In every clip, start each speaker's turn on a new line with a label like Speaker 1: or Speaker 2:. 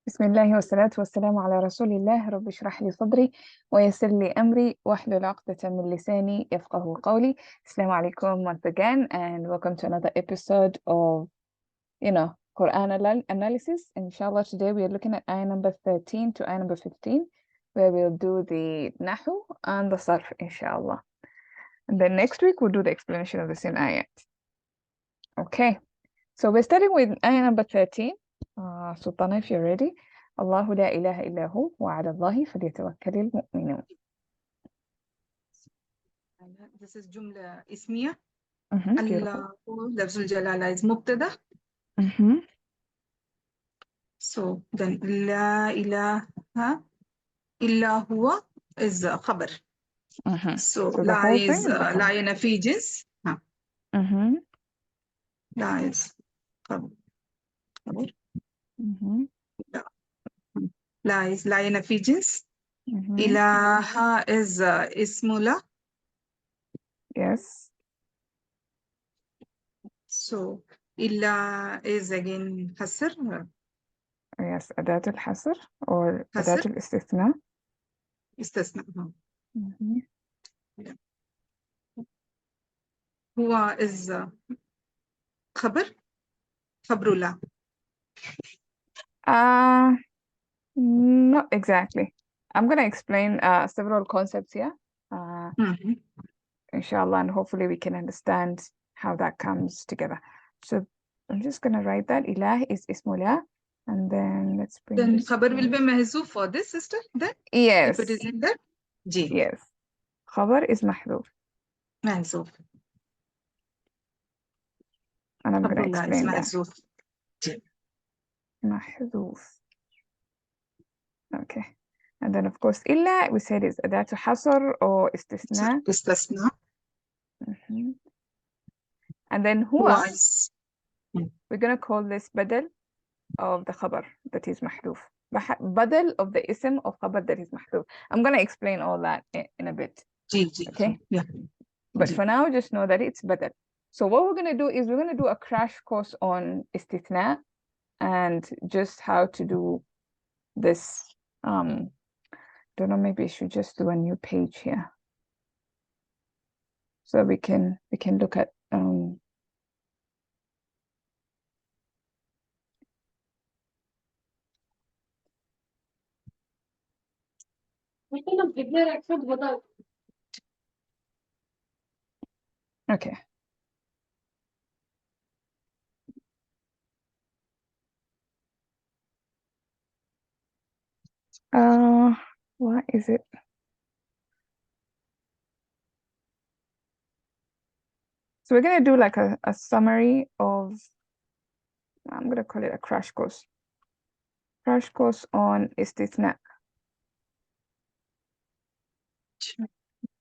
Speaker 1: بسم الله والصلاة والسلام على رسول الله. رب اشرح لي صدري ويسر لي أمري واحلل عقدة من لساني يفقه قولي. Assalamu alaikum once again, and welcome to another episode of Quran analysis. Inshallah, today we are looking at ayah number 13 to ayah number 15, where we'll do the Nahw and the Sarf, inshallah. And then next week we'll do the explanation of the same ayat. Okay, so we're starting with ayah number 13. Sultana, if you're ready. Allahu la ilaha illa hu wa ala Allahi falyatawakkalil mu'minun.
Speaker 2: This is Jumla Ismiya.
Speaker 1: Beautiful.
Speaker 2: Allah Lafzul Jalala is Mubtada. So then La ilaha illa huwa is Khabar. So
Speaker 1: So the
Speaker 2: La
Speaker 1: whole thing
Speaker 2: is
Speaker 1: is the
Speaker 2: La
Speaker 1: khabar.
Speaker 2: Nafi Jins. La is Khabar. La is La Nafi Jins. Ilaha is Ismula.
Speaker 1: Yes.
Speaker 2: So Illa is again Hasr.
Speaker 1: Yes, أداة الحصر or أداة
Speaker 2: Hasr.
Speaker 1: الاستثناء.
Speaker 2: Istasna. Huwa is Khabar. Khabrullah.
Speaker 1: Not exactly. I'm going to explain several concepts here, inshallah, and hopefully we can understand how that comes together. So I'm just going to write that. Ilah is Ismullah, and then let's bring
Speaker 2: Then
Speaker 1: this
Speaker 2: Khabar will
Speaker 1: close.
Speaker 2: be mahzoof for this, sister, then?
Speaker 1: Yes.
Speaker 2: If it is in that? Ji.
Speaker 1: Yes. Khabar is mahdhuf.
Speaker 2: Mahzoof.
Speaker 1: And I'm going to
Speaker 2: Khabrullah is
Speaker 1: explain that.
Speaker 2: mahzoof. Ji.
Speaker 1: Mahdhuf. Okay. And then, of course, illa, we said is adatu hasr or istisna.
Speaker 2: Istasna.
Speaker 1: And then huwa,
Speaker 2: Was.
Speaker 1: we're going to call this badal of the khabar that is mahdhuf. Badal of the ism of khabar that is mahdhuf. I'm going to explain all that in a bit.
Speaker 2: Ji.
Speaker 1: Okay?
Speaker 2: Yeah.
Speaker 1: But for now, just know that it's badal. So what we're going to do is we're going to do a crash course on istithna and just how to do this. Don't know, maybe I should just do a new page here so we can look at okay. What is it? So we're going to do like a summary of, I'm going to call it a crash course. Crash course on istithna.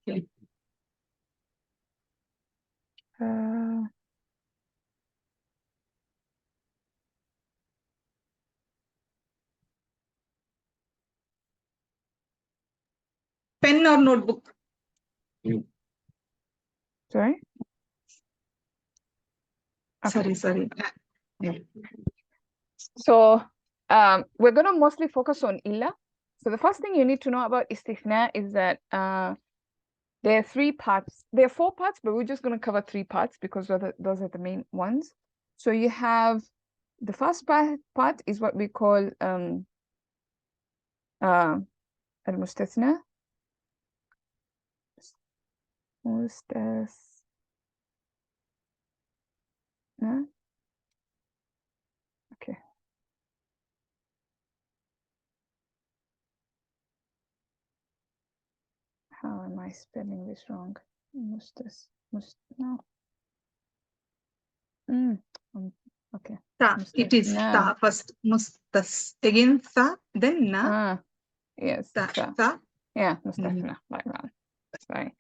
Speaker 2: Okay. Pen or notebook?
Speaker 1: Sorry? Okay.
Speaker 2: Sorry. Yeah.
Speaker 1: So we're going to mostly focus on illa. So the first thing you need to know about istithna is that there are 3 parts. There are 4 parts, but we're just going to cover 3 parts because those are the main ones. So you have the first part is what we call al-mustathna. Okay. How am I spelling this wrong? No. Okay.
Speaker 2: Ta. It is ta first. Mustas. Again tha. Then na.
Speaker 1: Yes.
Speaker 2: Ta.
Speaker 1: Yeah, mustathna. Like that. Right.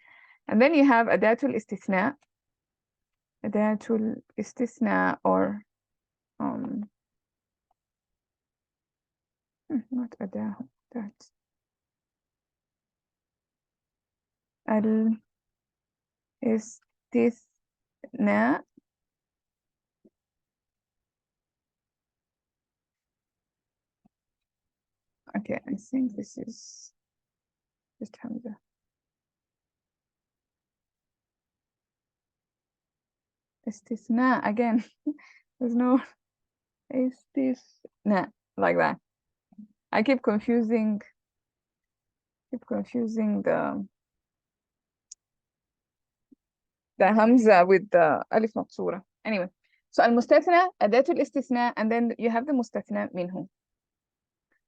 Speaker 1: And then you have adatul istithna. Adatul istithna or not adahu. That's al istithna. Okay, I think this is just Hamza. Istisna again. There's no istisna like that. I keep confusing the Hamza with the Alif Maqsura. Anyway, so المستثنى أداة الاستثناء, and then you have the مستثنى منه.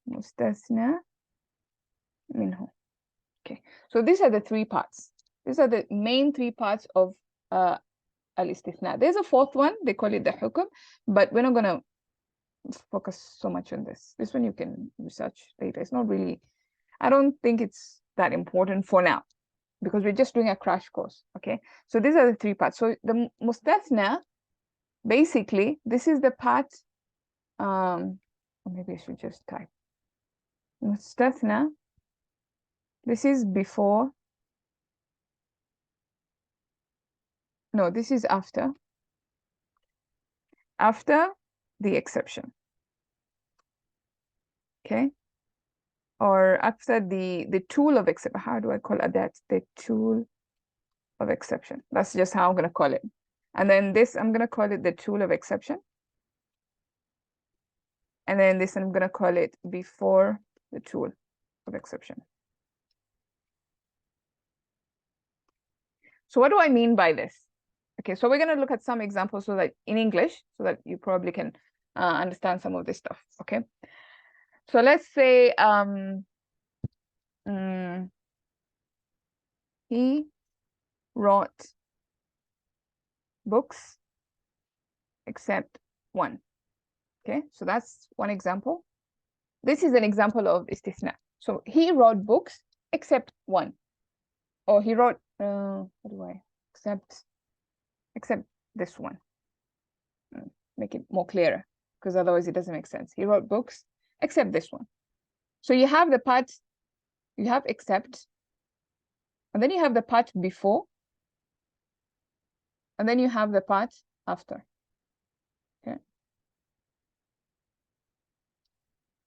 Speaker 1: مستثنى منه. Okay, so these are the three parts. These are the main three parts of al-istithna. There's a fourth one, they call it the hukm, but we're not going to focus so much on this. This one you can research later. It's not really, I don't think it's that important for now, because we're just doing a crash course. Okay, so these are the three parts. So the mustathna, basically, this is the part, or maybe I should just type mustathna. This is before, no, this is after the exception. Okay, or after the tool of exception. How do I call it that? The tool of exception. That's just how I'm going to call it. And then this, I'm going to call it the tool of exception. And then this, I'm going to call it before the tool of exception. So what do I mean by this? Okay, so we're going to look at some examples so that in English, so that you probably can understand some of this stuff. Okay, so let's say he wrote books except one. Okay, so that's one example. This is an example of istithna. So he wrote books except one. Or he wrote, what do I, except this one. Make it more clearer, because otherwise it doesn't make sense. He wrote books except this one. So you have the part, you have except, and then you have the part before, and then you have the part after. Okay.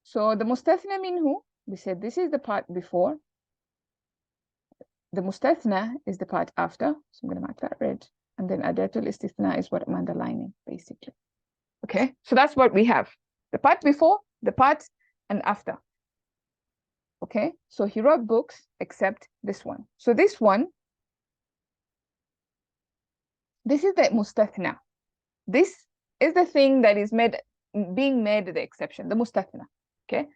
Speaker 1: So the mustathna minhu, we said this is the part before. The mustathna is the part after. So I'm going to mark that red. And then adatul istithna is what I'm underlining, basically. Okay, so that's what we have. The part before, the part and after. Okay, so he wrote books except this one. So this one, this is the mustathna. This is the thing that is being made the exception, the mustathna. Okay,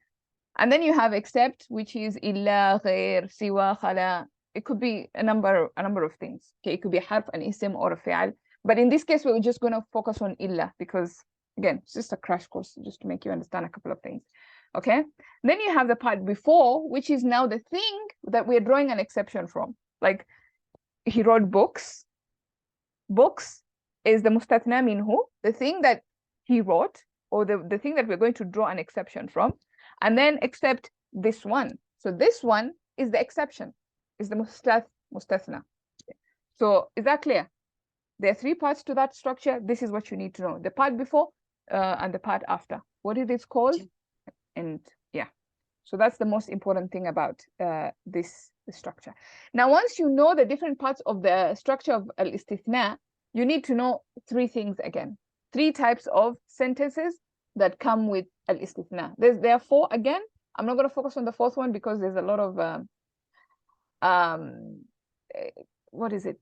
Speaker 1: and then you have except, which is illa, ghair, siwa, khala. It could be a number of things. Okay, it could be a harf, an ism, or a fi'al. But in this case, we're just going to focus on illa, because again, it's just a crash course just to make you understand a couple of things. Okay, then you have the part before, which is now the thing that we're drawing an exception from. Like he wrote books. Books is the mustathna minhu, the thing that he wrote, or the thing that we're going to draw an exception from. And then except this one. So this one is the exception, is the mustathna. So is that clear? There are three parts to that structure. This is what you need to know. The part before and the part after. What it is called. And yeah, so that's the most important thing about this structure. Now, once you know the different parts of the structure of al-istithna, you need to know three things again. Three types of sentences that come with al-istithna. There are four again. I'm not going to focus on the fourth one because there's a lot of what is it,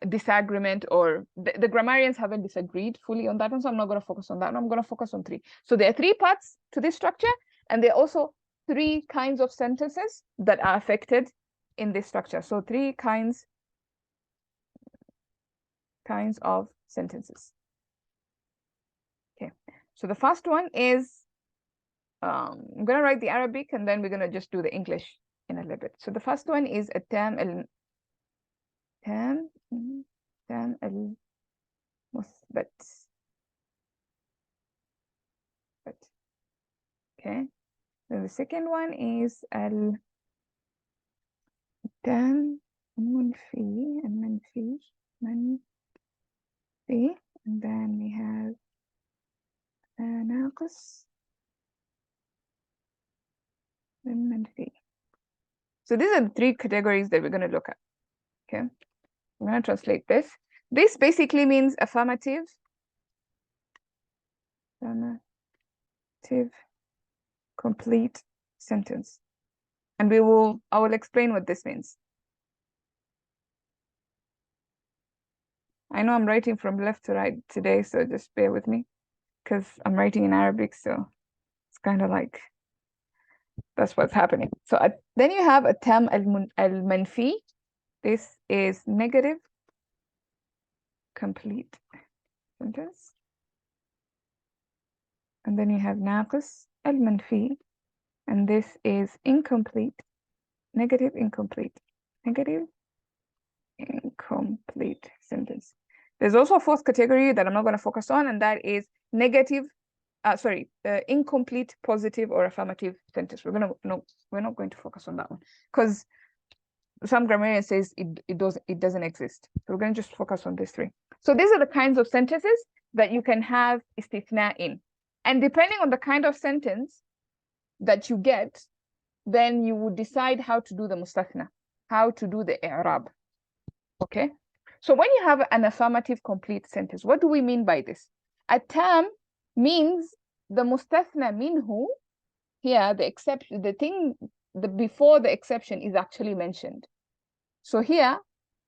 Speaker 1: disagreement, or the grammarians haven't disagreed fully on that one, so I'm not going to focus on that one. I'm going to focus on three. So there are three parts to this structure, and there are also three kinds of sentences that are affected in this structure. So three kinds of sentences. Okay, so the first one is, I'm going to write the Arabic and then we're going to just do the English in a little bit. So the first one is a tam al-muthbat. Okay, then the second one is al-tam munfi, manfi, and then we have naqis, manfi. So these are the three categories that we're going to look at. Okay, I'm going to translate this. This basically means affirmative, complete sentence. And I will explain what this means. I know I'm writing from left to right today, so just bear with me, because I'm writing in Arabic, so it's kind of like that's what's happening. So then you have a tam al-manfi. This is negative complete sentence. And then you have naqis al-manfi, and this is incomplete, negative incomplete sentence. There's also a fourth category that I'm not going to focus on, and that is negative, incomplete positive or affirmative sentence. We're not going to focus on that one, because some grammarian says it doesn't exist. So we're going to just focus on these three. So these are the kinds of sentences that you can have istithna in. And depending on the kind of sentence that you get, then you would decide how to do the mustathna, how to do the i'rab. Okay? So when you have an affirmative complete sentence, what do we mean by this? At-tam means the mustathna minhu, here the exception, before the exception is actually mentioned. So here,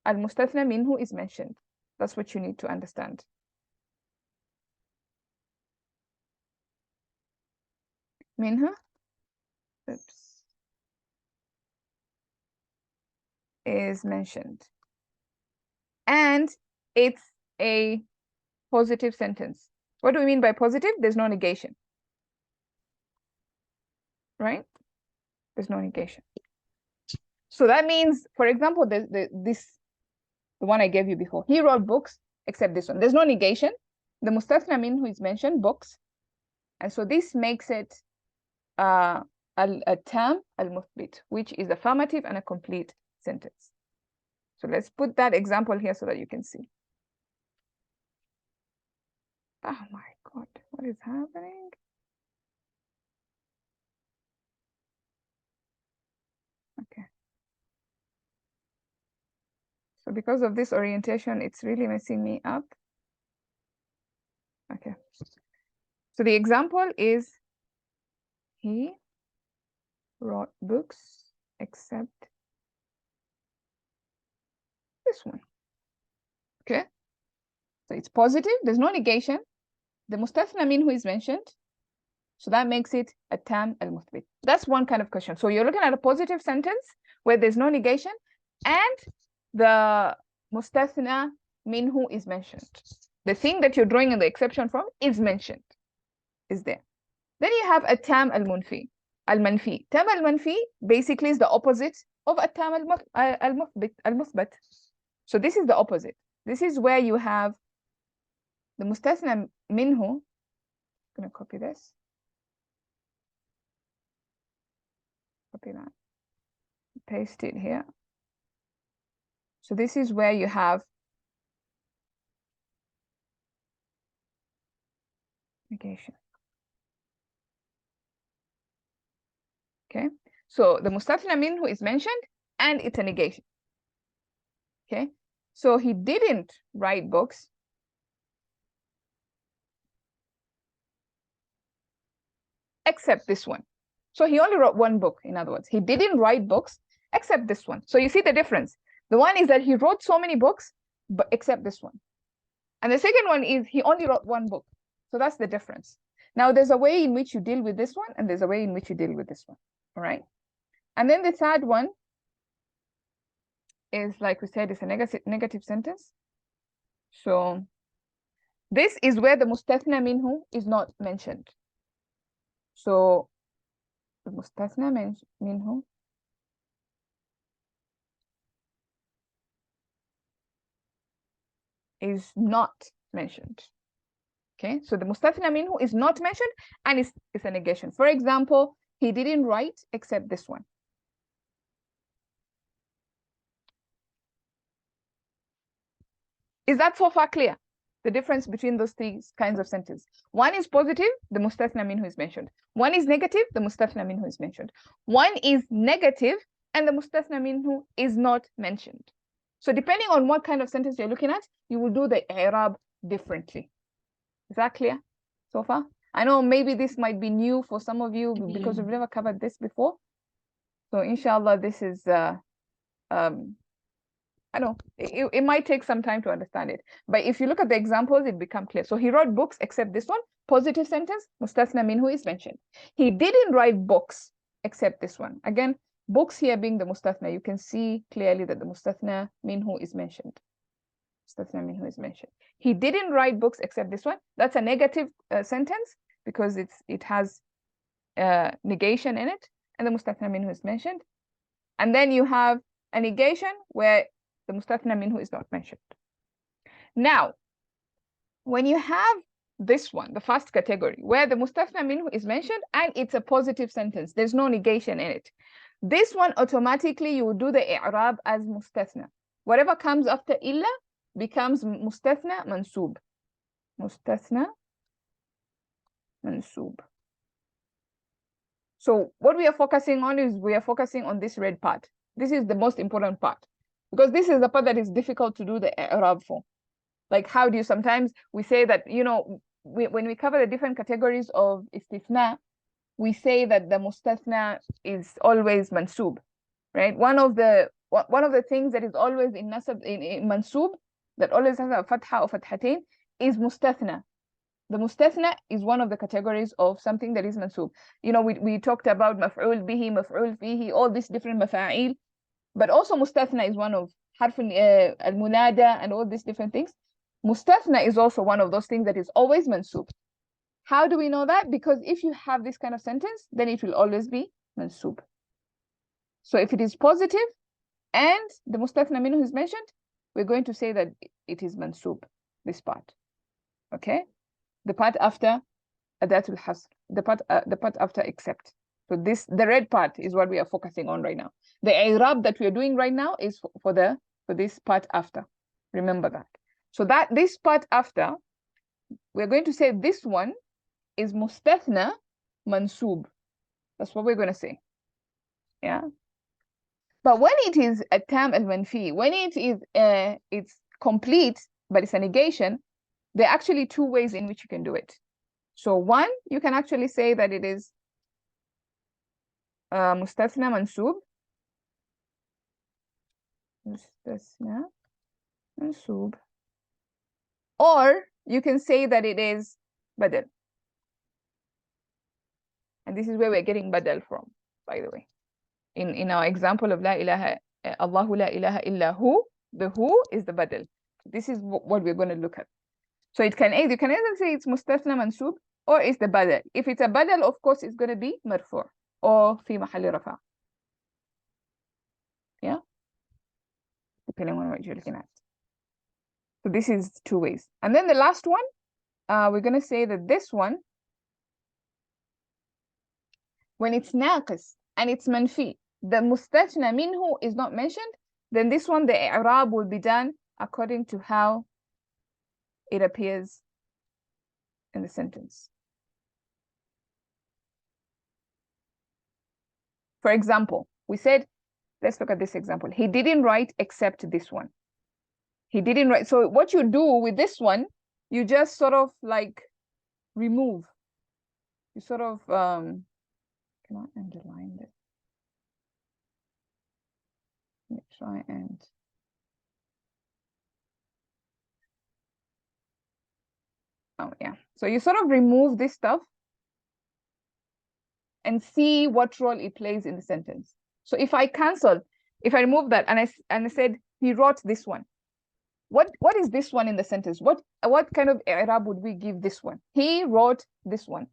Speaker 1: al-mustathna minhu is mentioned. That's what you need to understand. Minhu is mentioned. And it's a positive sentence. What do we mean by positive? There's no negation. Right? There's no negation. So that means, for example, the one I gave you before. He wrote books, except this one. There's no negation. The mustathna minhu is mentioned, books. And so this makes it a tam al-muthbit, which is affirmative and a complete sentence. So let's put that example here so that you can see. Oh my God, what is happening? Okay. So because of this orientation, it's really messing me up. Okay. So the example is, he wrote books except this one. Okay. So it's positive. There's no negation. The mustathna minhu is mentioned. So that makes it a tam al-muthbit. That's one kind of question. So you're looking at a positive sentence where there's no negation and the mustathna minhu is mentioned. The thing that you're drawing in the exception from is mentioned, is there. Then you have a tam al-manfi. Tam al-manfi basically is the opposite of a tam al-muthbat. So this is the opposite. This is where you have the mustathna minhu. I'm going to copy this. Copy that. Paste it here. So this is where you have negation. Okay. So the mustathna minhu is mentioned and it's a negation. Okay. So he didn't write books except this one. So he only wrote one book, in other words. He didn't write books except this one. So you see the difference. The one is that he wrote so many books, but except this one. And the second one is he only wrote one book. So that's the difference. Now there's a way in which you deal with this one, and there's a way in which you deal with this one. All right. And then the third one is, like we said, it's a negative sentence. So this is where the mustathna minhu is not mentioned. So the mustathna minhu is not mentioned. Okay, so the mustathna minhu is not mentioned and it's a negation. For example, he didn't write except this one. Is that so far clear? the difference between those three kinds of sentences. One is positive, the mustathna minhu is mentioned. One is negative, the mustathna minhu is mentioned. One is negative, and the mustathna minhu is not mentioned. So depending on what kind of sentence you're looking at, you will do the i'rab differently. Is that clear so far? I know maybe this might be new for some of you because we've never covered this before. So inshallah, this is I know it might take some time to understand it, but if you look at the examples, it becomes clear. So he wrote books except this one, positive sentence, mustathna minhu is mentioned. He didn't write books except this one. Again, books here being the mustathna, you can see clearly that the mustathna minhu is mentioned. Mustathna minhu is mentioned. He didn't write books except this one. That's a negative sentence because it has negation in it, and the mustathna minhu is mentioned. And then you have a negation where the mustathna minhu is not mentioned. Now, when you have this one, the first category, where the mustathna minhu is mentioned and it's a positive sentence, there's no negation in it. This one, automatically, you will do the i'rab as mustathna. Whatever comes after illa becomes mustathna mansub. Mustathna mansub. So what we are focusing on is we are focusing on this red part. This is the most important part, because this is the part that is difficult to do the i'rab for. Like, how do you, sometimes we say that, you know, when we cover the different categories of istithna, we say that the mustathna is always mansub, right? One of the things that is always in nasab, in mansub, that always has a fatha or fathatain, is mustathna. The mustathna is one of the categories of something that is mansub. You know, we talked about maf'ul bihi, maf'ul fihi, all these different mafa'il, but also mustathna is one of harf al-munada and all these different things. Mustathna is also one of those things that is always mansub. How do we know that? Because if you have this kind of sentence, then it will always be mansub. So if it is positive and the mustathna minhu is mentioned, we're going to say that it is mansub, this part. Okay? The part after adatul hasr, the part after except. So the red part is what we are focusing on right now. The i'rab that we are doing right now is for this part after. Remember that. So this part after, we're going to say this one is mustathna mansub. That's what we're going to say. Yeah. But when it is a tam al-manfi, when it is it's complete, but it's a negation, there are actually two ways in which you can do it. So one, you can actually say that it is mustathna mansub. Mustathna mansub. Or you can say that it is badal. And this is where we're getting badal from, by the way. In our example of la ilaha, Allahu la ilaha illa hu, the hu is the badal. This is what we're going to look at. So you can either say it's mustathna mansub or it's the badal. If it's a badal, of course, it's going to be marfu' or fi mahalli rafa'. Yeah? Depending on what you're looking at. So this is two ways. And then the last one, we're going to say that this one, when it's naqis and it's manfi, the mustathna minhu is not mentioned, then this one, the i'rab will be done according to how it appears in the sentence. For example, we said, let's look at this example. He didn't write except this one. He didn't write. So what you do with this one, you just sort of like remove. You sort of, can I underline this? Let me try and. Oh, yeah. So you sort of remove this stuff and see what role it plays in the sentence. So if I remove that and I said he wrote this one, what is this one in the sentence? What kind of i'rab would we give this one? He wrote this one.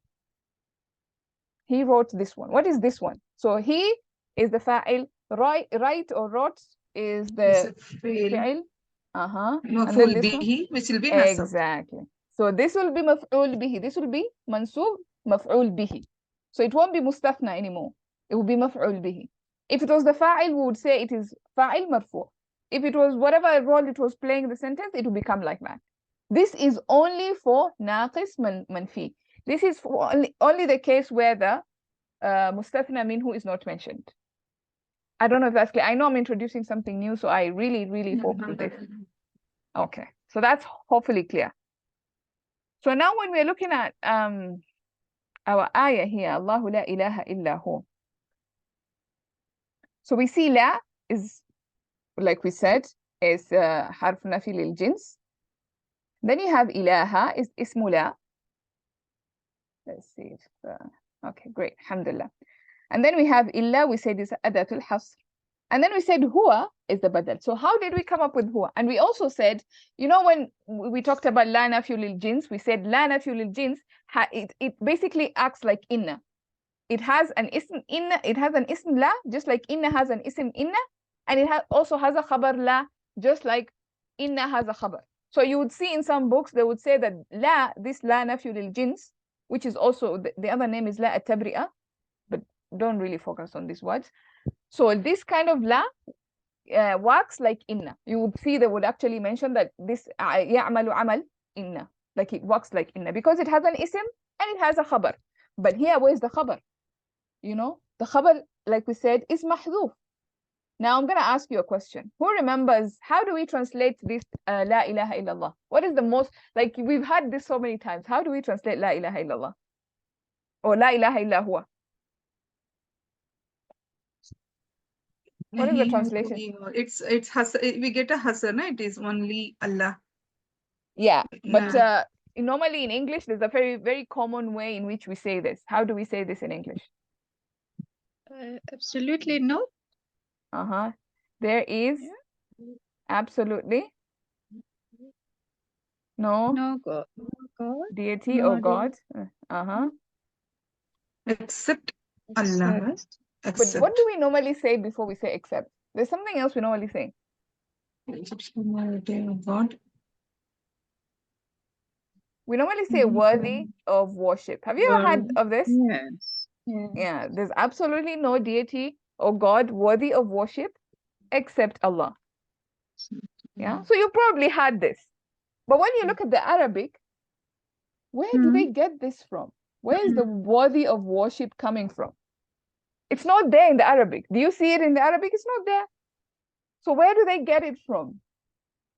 Speaker 1: He wrote this one. What is this one? So he is the fa'il. Write or wrote is the fi'il. And then this one,
Speaker 2: which will be nasab.
Speaker 1: Exactly. So this will be maf'ul bihi. This will be mansub maf'ul bihi. So it won't be mustathna anymore. It will be maf'ul bihi. If it was the fa'il, we would say it is fa'il marfu'. If it was whatever role it was playing in the sentence, it will become like that. This is only for ناقص منفي. This is for only the case where the مستثنى منه is not mentioned. I don't know if that's clear. I know I'm introducing something new, so I really hope this. Okay, so that's hopefully clear. So now when we're looking at our ayah here, Allahu la ilaha illa hu. So we see la is, like we said, is حرف نفي للجنس. Then you have ilaha is اسم لا. Let's see if okay, great, alhamdulillah. And then we have illa, we said is adatul hasr. And then we said huwa is the badal. So how did we come up with huwa? And we also said, you know, when we talked about la nafyu lil jins, we said la nafyu lil jins, it basically acts like inna. It has an ism inna, it has an ism la, just like inna has an ism inna, and it also has a khabar la, just like inna has a khabar. So you would see in some books, they would say that la, this la nafyu lil jins, which is also, the other name is la at-tabri'ah, but don't really focus on these words. So this kind of la works like inna. You would see they would actually mention that this ya'malu amal inna, like it works like inna, because it has an ism and it has a khabar. But here, where's the khabar? You know, the khabar, like we said, is mahdhuf. Now I'm going to ask you a question. Who remembers, how do we translate this la ilaha illallah? What is the most, like we've had this so many times. How do we translate la ilaha illallah? Or la ilaha illa huwa? What is the translation?
Speaker 2: It's we get a hasana, it is only Allah.
Speaker 1: Yeah, but normally in English, there's a very common way in which we say this. How do we say this in English?
Speaker 3: Absolutely no.
Speaker 1: There is absolutely no
Speaker 3: God.
Speaker 1: deity
Speaker 3: no
Speaker 1: or God.
Speaker 2: Except Allah.
Speaker 1: But what do we normally say before we say except? There's something else we normally say.
Speaker 2: God.
Speaker 1: We normally say worthy of worship. Have you ever heard of this?
Speaker 3: Yes.
Speaker 1: Yeah, there's absolutely no deity or God worthy of worship except Allah. Yeah, so you probably had this. But when you look at the Arabic, where do they get this from? Where is the worthy of worship coming from? It's not there in the Arabic. Do you see it in the Arabic? It's not there. So where do they get it from?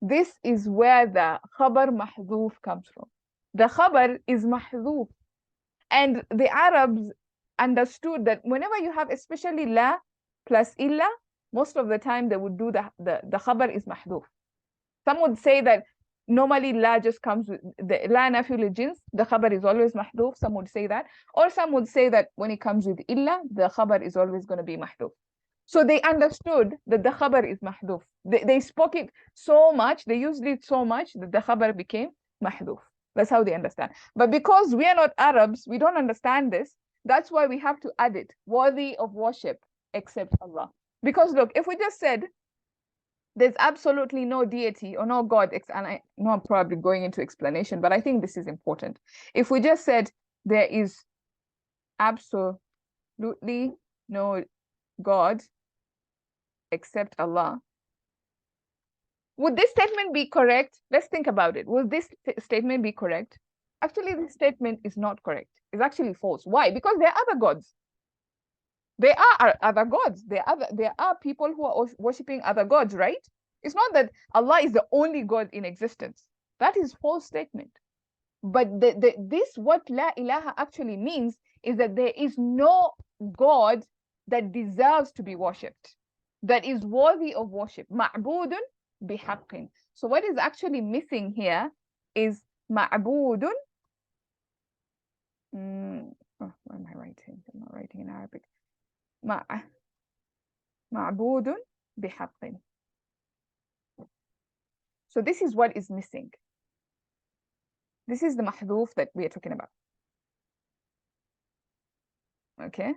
Speaker 1: This is where the khabar mahdhuf comes from. The khabar is mahdhuf. And the Arabs understood that whenever you have especially la plus illa, most of the time they would do the khabar is mahdhuf. Some would say that normally la just comes with the la nafyu lil jins, the khabar is always mahdhuf. Some would say that. Or some would say that when it comes with illa, the khabar is always going to be mahdhuf. So they understood that the khabar is mahdhuf. They spoke it so much, they used it so much that the khabar became mahdhuf. That's how they understand. But because we are not Arabs, we don't understand this. That's why we have to add it, worthy of worship except Allah. Because look, if we just said there's absolutely no deity or no God, and I know I'm probably going into explanation, but I think this is important. If we just said there is absolutely no God except Allah, would this statement be correct? Let's think about it. Will this statement be correct? Actually, this statement is not correct. It's actually false. Why? Because there are other gods. There are other gods. There are people who are worshipping other gods, right? It's not that Allah is the only God in existence. That is false statement. But what la ilaha actually means is that there is no God that deserves to be worshipped, that is worthy of worship. Ma'budun bihaqqin. So what is actually missing here is ma'budun. What am I writing? I'm not writing in Arabic. Ma'budun bihaqqin. So this is what is missing. This is the mahdhuf that we are talking about. Okay.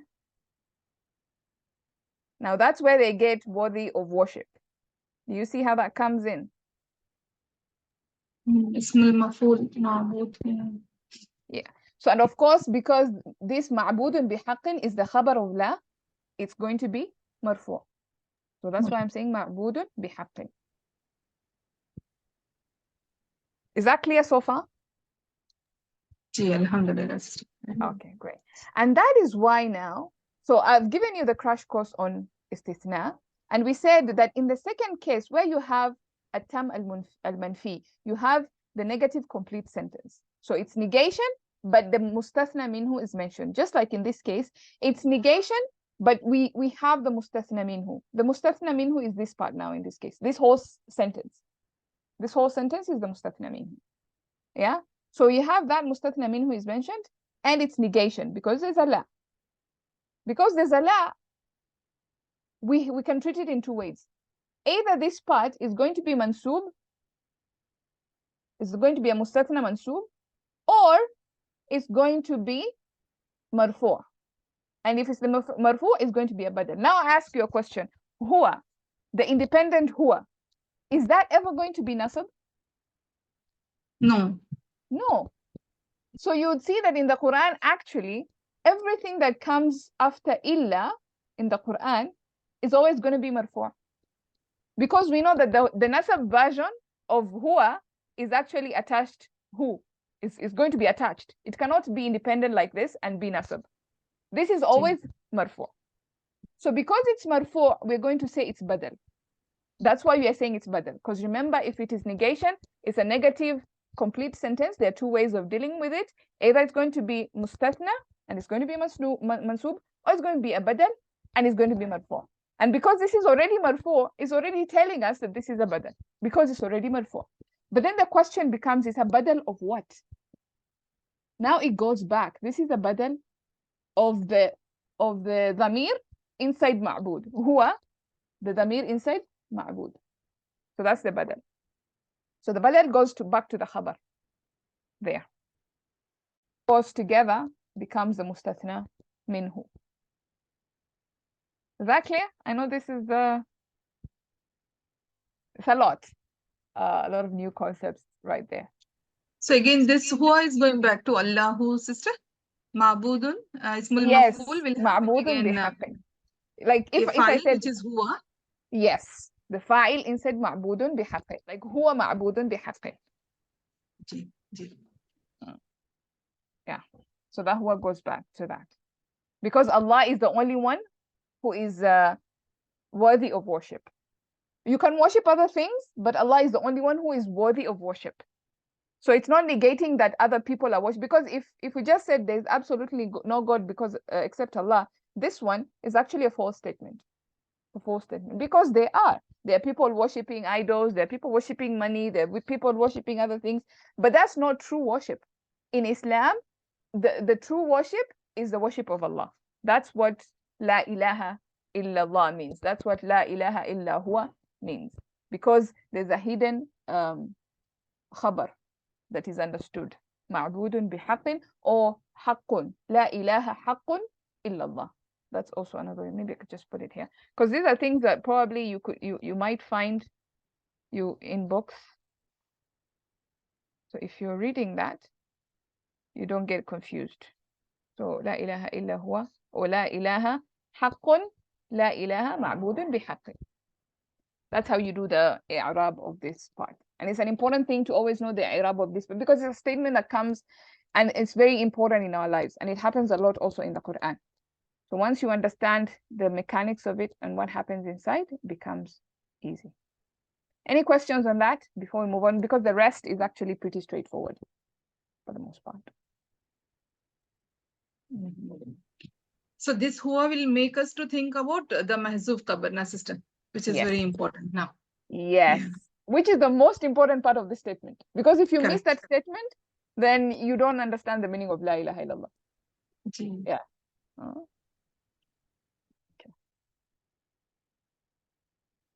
Speaker 1: Now that's where they get worthy of worship. Do you see how that comes in? Yeah. So, and of course, because this ma'budun bihaqqin is the khabar of la, it's going to be marfu'. So that's why I'm saying ma'budun bihaqqin. Is that clear so far?
Speaker 2: Ji alhamdulillah sister.
Speaker 1: Okay, great. And that is why now, so I've given you the crash course on istithna, and we said that in the second case where you have a tam al-manfi, you have the negative complete sentence. So it's negation, but the mustathna minhu is mentioned. Just like in this case, it's negation, but we have the mustathna minhu. The mustathna minhu is this part now in this case, this whole sentence. This whole sentence is the mustathna minhu. Yeah? So you have that mustathna minhu is mentioned, and its negation because there's a la. Because there's a la, we can treat it in two ways. Either this part is going to be mansub, it's going to be a mustathna mansub, or it's going to be marfu. And if it's the marfu, it's going to be a badal. Now I ask you a question. Huwa, the independent huwa, is that ever going to be nasab?
Speaker 2: No.
Speaker 1: No. So you would see that in the Quran, actually, everything that comes after illa in the Quran is always going to be marfu'. Because we know that the nasab version of huwa is actually attached hu. Is going to be attached. It cannot be independent like this and be nasab. This is always marfu'. So because it's marfu', we're going to say it's badal. That's why we are saying it's badal. Because remember, if it is negation, it's a negative complete sentence. There are two ways of dealing with it. Either it's going to be mustathna and it's going to be mansub, or it's going to be a badal and it's going to be marfu'. And because this is already marfu', it's already telling us that this is a badal because it's already marfu'. But then the question becomes, it's a badal of what? Now it goes back. This is a badal of the dhamir inside ma'bud. Huwa, the dhamir inside ma'bud. So that's the badal. So the badal goes back to the khabar. There. Goes together, becomes the mustathna minhu. Is that clear? I know this is it's a lot of new concepts right there.
Speaker 2: So again, this huwa is going back to Allahu, sister. Ma'budun, ismul
Speaker 1: Yes,
Speaker 2: maf'ul will
Speaker 1: ma'budun bihaqqin. Like if I said,
Speaker 2: which is huwa.
Speaker 1: Yes, the fa'il instead ma'budun bihaqqin. Like huwa ma'budun bihaqqin. Yeah. So that huwa goes back to that. Because Allah is the only one who is worthy of worship. You can worship other things, but Allah is the only one who is worthy of worship. So it's not negating that other people are worship. Because if we just said there's absolutely no God because except Allah, this one is actually a false statement. A false statement. Because there are people worshiping idols, there are people worshiping money, there are people worshiping other things, but that's not true worship. In Islam, the true worship is the worship of Allah. That's what La ilaha illallah means. That's what La ilaha illa huwa means. Because there's a hidden khabar that is understood. Ma'budun bihaqqin or haqqun. La ilaha haqqun illallah. That's also another, maybe I could just put it here. Because these are things that probably you might find you in books. So if you're reading that, you don't get confused. So La ilaha illa huwa or La ilaha haqqun, La ilaha ma'budun bihaqqin. That's how you do the i'rab of this part. And it's an important thing to always know the i'rab of this, because it's a statement that comes and it's very important in our lives. And it happens a lot also in the Quran. So once you understand the mechanics of it and what happens inside, it becomes easy. Any questions on that before we move on? Because the rest is actually pretty straightforward for the most part.
Speaker 2: So this huwa will make us to think about the mahzuf khabar, sister, which is very important now.
Speaker 1: Yes, yeah. Which is the most important part of the statement. Because if you miss that statement, then you don't understand the meaning of La ilaha illallah. Yeah. Okay.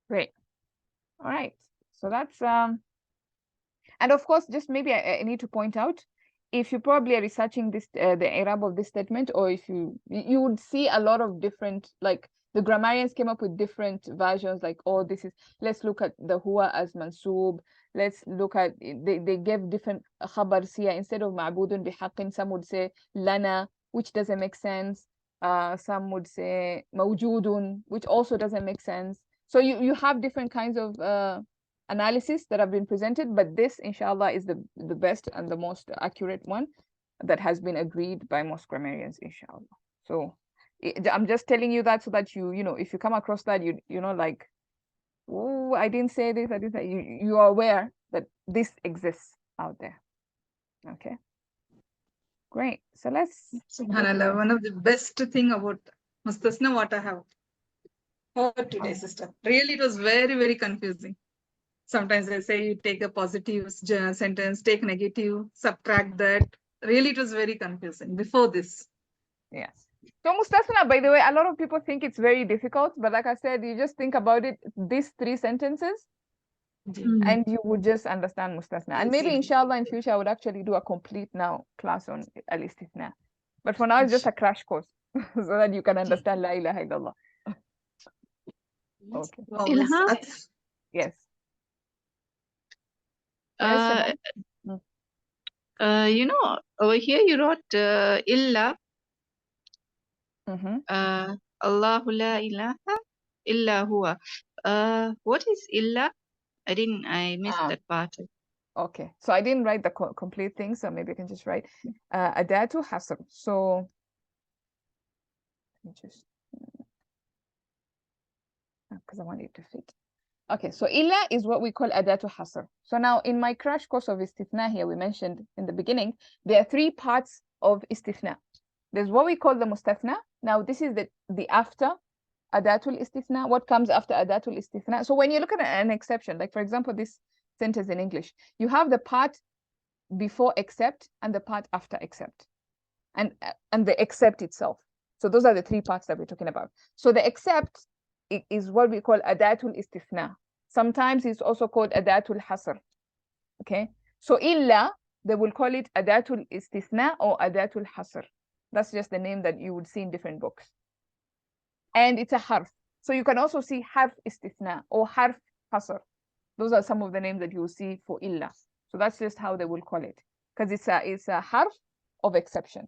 Speaker 1: Great. All right. So that's and of course, just maybe I need to point out, if you probably are researching this the i'rab of this statement, or if you would see a lot of different, like the grammarians came up with different versions, like, oh, this is, let's look at the huwa as mansub, let's look at, they gave different khabars here. Instead of ma'budun bihaqqin, some would say lana, which doesn't make sense. Some would say mawjudun, which also doesn't make sense. So you have different kinds of analysis that have been presented, but this, inshallah, is the best and the most accurate one that has been agreed by most grammarians, inshallah. So I'm just telling you that so that you know, if you come across that, you know, like, oh, I didn't say this, I didn't say, you are aware that this exists out there. Okay. Great. So let's.
Speaker 2: Subhanallah, one of the best thing about Mustasna what I have heard today, sister. Really, it was very, very confusing. Sometimes they say you take a positive sentence, take negative, subtract that. Really, it was very confusing before this.
Speaker 1: Yes. So Mustasna, by the way, a lot of people think it's very difficult, but like I said, you just think about it, these 3 sentences, and you would just understand Mustasna. And maybe inshallah in future I would actually do a complete now class on al-istithna. But for now it's just a crash course so that you can understand La ilaha illallah. Okay.
Speaker 2: Wow,
Speaker 3: Ilham?
Speaker 1: Yes. Yes,
Speaker 3: You know, over here you wrote illa. Allahu la ilaha illa huwa. What is illa? I missed that part.
Speaker 1: Okay, so I didn't write the complete thing, so maybe I can just write adatu hasr. So let me just, because I want it to fit. Okay, so illa is what we call adatu hasr. So now in my crash course of istithna here, we mentioned in the beginning, there are 3 parts of istithna. There's what we call the mustathna. Now this is the after adatul istithna, what comes after adatul istithna. So when you look at an exception, like for example, this sentence in English, you have the part before except and the part after except, and the except itself. So those are the 3 parts that we're talking about. So the except is what we call adatul istithna. Sometimes it's also called adatul hasr. Okay, so illa, they will call it adatul istithna or adatul hasr. That's just the name that you would see in different books. And it's a harf. So you can also see harf istithna or harf hasr. Those are some of the names that you will see for illa. So that's just how they will call it, because it's a harf of exception.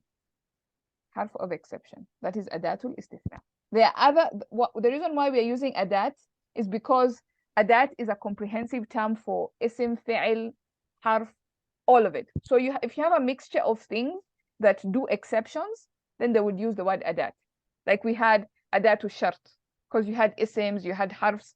Speaker 1: Harf of exception. That is adatul istithna. There are the reason why we are using adat is because adat is a comprehensive term for isim, fi'il, harf, all of it. So if you have a mixture of things that do exceptions, then they would use the word adat. Like we had adatu shart, because you had isims, you had harfs,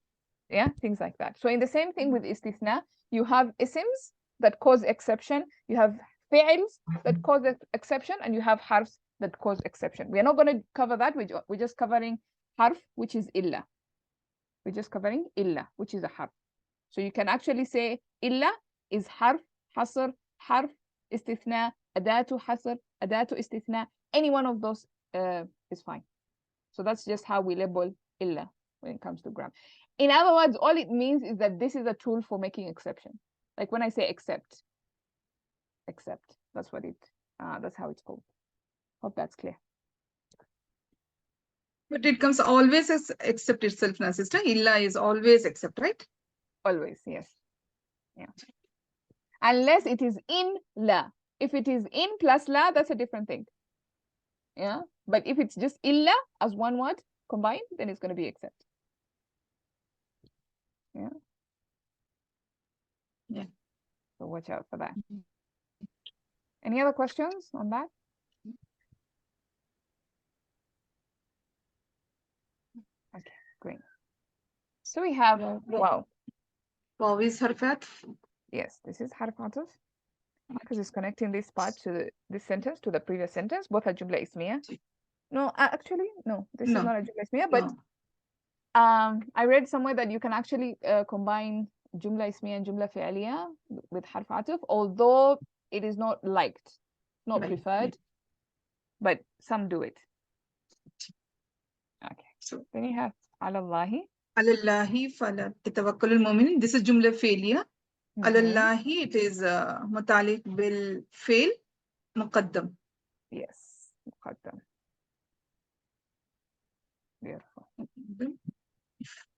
Speaker 1: yeah, things like that. So in the same thing with istithna, you have isims that cause exception, you have fi'ils that cause exception, and you have harfs that cause exception. We are not going to cover that. We're just covering harf, which is illa. We're just covering illa, which is a harf. So you can actually say illa is harf, hasr, harf, istithna, adatu hasr, adatu istithna. Any one of those is fine. So that's just how we label illa when it comes to grammar. In other words, all it means is that this is a tool for making exception. Like when I say except, that's what that's how it's called. Hope that's clear.
Speaker 2: But it comes always as except itself, na sister. Illa is always except, right?
Speaker 1: Always, yes. Yeah. Unless it is in la. If it is in plus la, that's a different thing. Yeah. But if it's just illa as one word combined, then it's going to be except. Yeah.
Speaker 2: Yeah.
Speaker 1: So watch out for that. Any other questions on that? Okay, great. So we have, wow.
Speaker 2: Wow is harfat.
Speaker 1: Yes, this is harf ataf, because it's connecting this part to this sentence to the previous sentence. Both are jumla ismiya. No, actually, no, this is not a jumla ismiya, but I read somewhere that you can actually combine jumla ismiya and jumla fi'aliya with harf ataf, although it is not liked, not preferred, but some do it. Okay, so then you have alallahi.
Speaker 2: Alallahi fala yatawakkalul mu'min. This is jumla fi'liya. Alallahi, it is mutaliq bil fi'l muqaddam.
Speaker 1: Yes, muqaddam. Beautiful.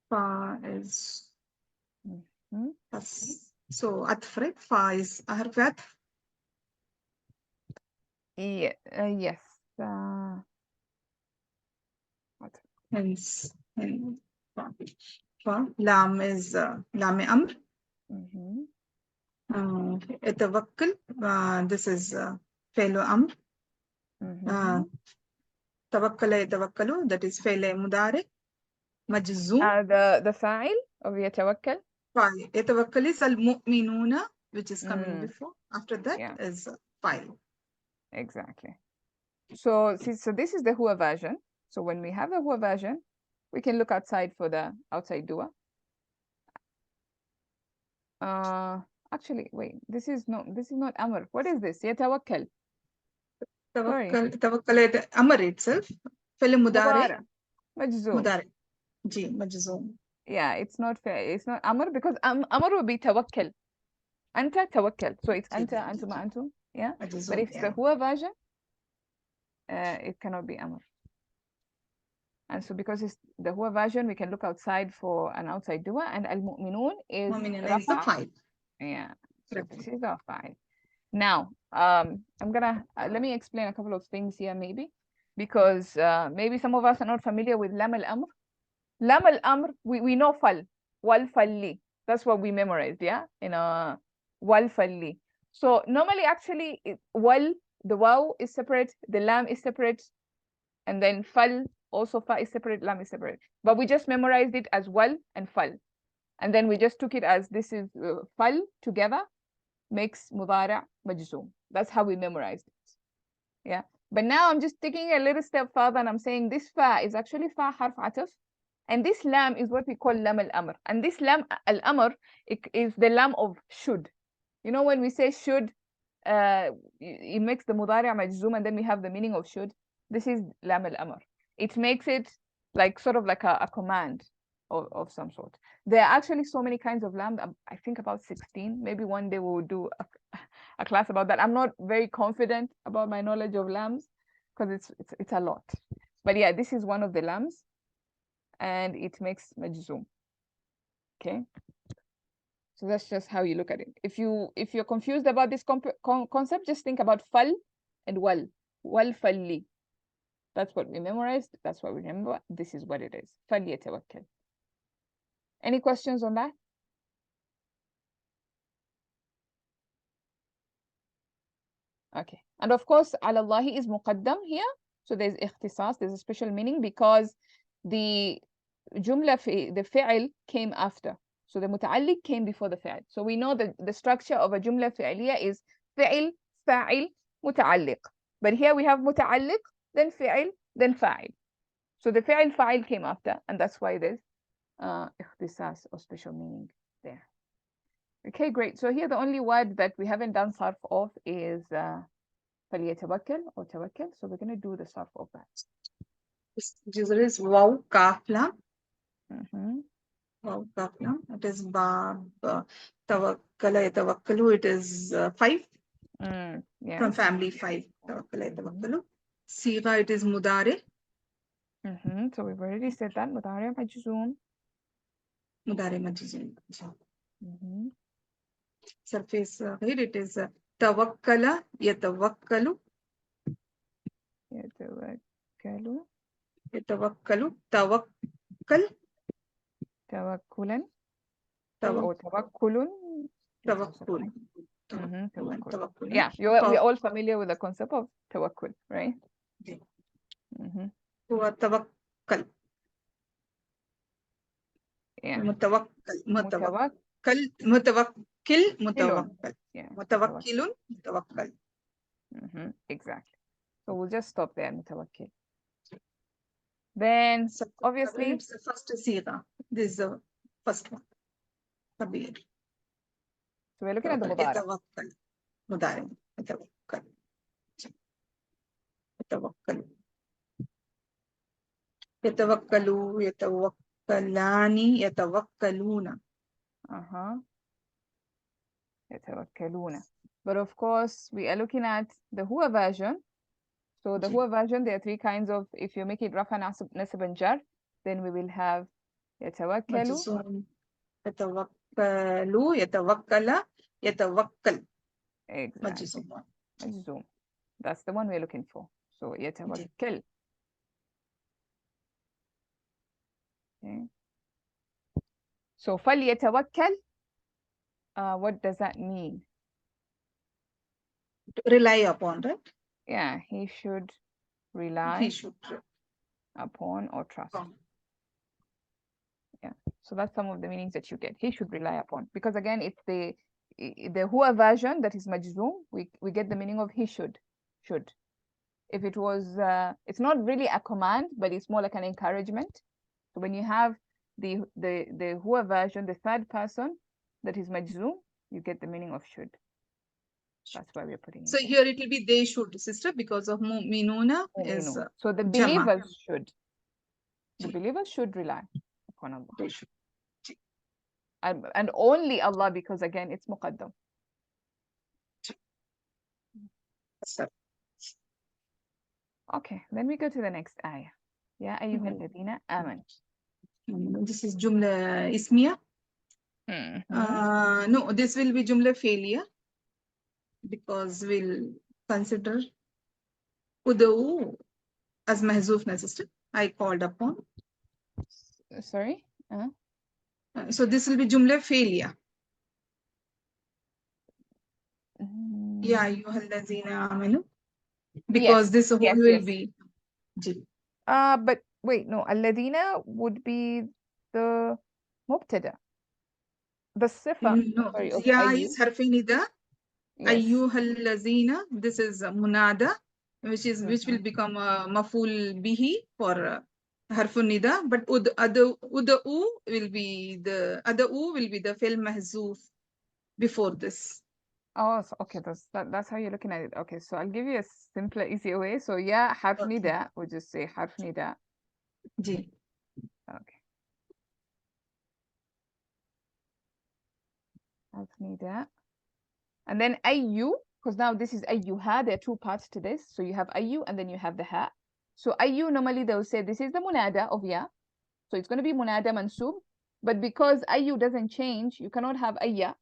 Speaker 2: Fa is so atf, right? Fa is harf atf.
Speaker 1: Yeah, yes.
Speaker 2: Hence, fa. Lam is lam amr. يتوكل. This is فعل أمر. توكل يتوكل, that is فعل مضارع مجزوم.
Speaker 1: The فاعل of يتوكل.
Speaker 2: فاعل. يتوكل is المؤمنون, which is coming before. After that is فاعل.
Speaker 1: Exactly. So this is the huwa version. So when we have the huwa version, we can look outside for the outside dua. Actually, wait. This is not amr. What is this? يتوكل.
Speaker 2: توكل أمر itself. فعل مضارع
Speaker 1: مجزوم.
Speaker 2: مضارع. جي مجزوم.
Speaker 1: Yeah, it's not fair. It's not amr because amr would be tawakkal. Anta tawakkal. So it's anta, antuma, antum. Yeah.
Speaker 2: مجزوم,
Speaker 1: But if the huwa version, it cannot be amr. And so because it's the huwa version, we can look outside for an outside dua, and al-mu'minun is
Speaker 2: the fa'il.
Speaker 1: Yeah. So this is our fa'il. Now, I'm gonna let me explain a couple of things here, maybe, because maybe some of us are not familiar with lam al-amr. Lam al-amr, we know fal, wal falli. That's what we memorized, yeah? Wal falli. So normally, actually, wal, the waw is separate, the lam is separate, and then fal, also fa is separate, lam is separate. But we just memorized it as wal and fal. And then we just took it as this is fal together makes mudara majzoom. That's how we memorized it. Yeah. But now I'm just taking a little step further and I'm saying this fa is actually fa harf ataf. And this lam is what we call lam al-amr. And this lam al-amr is the lam of should. You know, when we say should, it makes the mudari' majzoom, and then we have the meaning of should. This is lam al-amr. It makes it like sort of like a command of some sort. There are actually so many kinds of lam. I think about 16. Maybe one day we'll do a class about that. I'm not very confident about my knowledge of lambs because it's a lot. But yeah, this is one of the lambs, and it makes majzoom. Okay. So that's just how you look at it. If you're confused about this concept, just think about fal and wal. Wal falli. That's what we memorized. That's what we remember. This is what it is. Fal yatawakkal. Any questions on that? Okay. And of course, ala Allahi is muqaddam here. So there's ikhtisas, there's a special meaning because the jumla, the fi'l came after. So the muta'alliq came before the fi'l. So we know that the structure of a jumla fi'liya is fi'l, fa'il, muta'alliq. But here we have muta'alliq, then fi'l, then fa'il. So the fi'l, fa'il came after, and that's why there's ikhtisas or special meaning there. Okay, great. So here the only word that we haven't done sarf of is فَلْيَتَوَكَّلْ or tawakkal. So we're going to do the sarf of that.
Speaker 2: This user is waw kaf lam. Waw kaf lam. It is bab tawakkala yatawakkalu. It is 5
Speaker 1: yes.
Speaker 2: from family 5. Tawakkala yatawakkalu. Siga, it is mudare.
Speaker 1: So we've already said that. Mudare majzoom.
Speaker 2: Mudare majzoom. Surface here it is tawakkala yatawakkalu.
Speaker 1: Yatawakkalu.
Speaker 2: Yatawakkalu. Tawakkal.
Speaker 1: Tawakkulan.
Speaker 2: Or
Speaker 1: tawakkulun.
Speaker 2: Tawakkul.
Speaker 1: Tawakkul. Yeah, we're all familiar with the concept of tawakkul, right?
Speaker 2: Tawakkal.
Speaker 1: Yeah.
Speaker 2: Mutawakkal. Yeah. Mutawakkilun. Mutawakkal.
Speaker 1: Exactly. So we'll just stop there, mutawakkil. Then obviously
Speaker 2: it's the first siga. This is the first one. Kabir.
Speaker 1: So we're looking at the mudari.
Speaker 2: Yatawakkal. Mudari. Yatawakkal. Yatawakkal. Yatawakkalu. Yatawakkalani. Yatawakkaluna.
Speaker 1: Yatawakkaluna. But of course, we are looking at the huwa version. So the huwa version, there are 3 kinds of, if you make it rafa, nasab, and jar, then we will have yatawakkalu.
Speaker 2: Yatawakkalu, yatawakkala, yatawakkal.
Speaker 1: Exactly. Majzoom. That's the one we're looking for. So yatawakkal. Okay. So فَلْيَتَوَكَّلْ what does that mean?
Speaker 2: Rely upon, right?
Speaker 1: Yeah, he should rely
Speaker 2: He should.
Speaker 1: upon or trust.
Speaker 2: Oh.
Speaker 1: Yeah, so that's some of the meanings that you get. He should rely upon, because again, it's the huwa version that is majzoom. We get the meaning of he should. If it was, it's not really a command, but it's more like an encouragement. So when you have the huwa version, the third person that is majzoom, you get the meaning of should. That's why we're putting it.
Speaker 2: So here it will be they should, sister, because of mu'minuna is
Speaker 1: so the
Speaker 2: jama.
Speaker 1: believers should. The believers should rely upon Allah.
Speaker 2: They should.
Speaker 1: And only Allah, because again, it's muqaddam. Okay, then we go to the next ayah. Ya ayyuhal ladina amanu.
Speaker 2: This is jumla ismiya. No, this will be jumla failure, because we'll consider udu as mahzuf na, sister. I called upon.
Speaker 1: Sorry?
Speaker 2: So this will be jumla failure. Ya ayyuhal ladina amanu. Because this whole will be.
Speaker 1: But wait, no, alladina would be the mubtada. The sifa.
Speaker 2: No,
Speaker 1: Sorry, of
Speaker 2: ya
Speaker 1: ayyu.
Speaker 2: is harfi nida. Ayyuhal lazina. This is munada, which will become a maful bihi for harfun nida. But ud'u will be the fi'l mahzuf before this.
Speaker 1: Oh, so, okay, that's how you're looking at it. Okay, so I'll give you a simpler, easier way. So yeah, harf nida, we'll just say harf nida.
Speaker 2: Ji.
Speaker 1: Okay. Harf nida. And then ayyu, because now this is ayyuha, there are two parts to this. So you have ayyu and then you have the ha. So ayyu, normally they'll say this is the munada of ya. So it's going to be munada mansub. But because ayyu doesn't change, you cannot have ayya.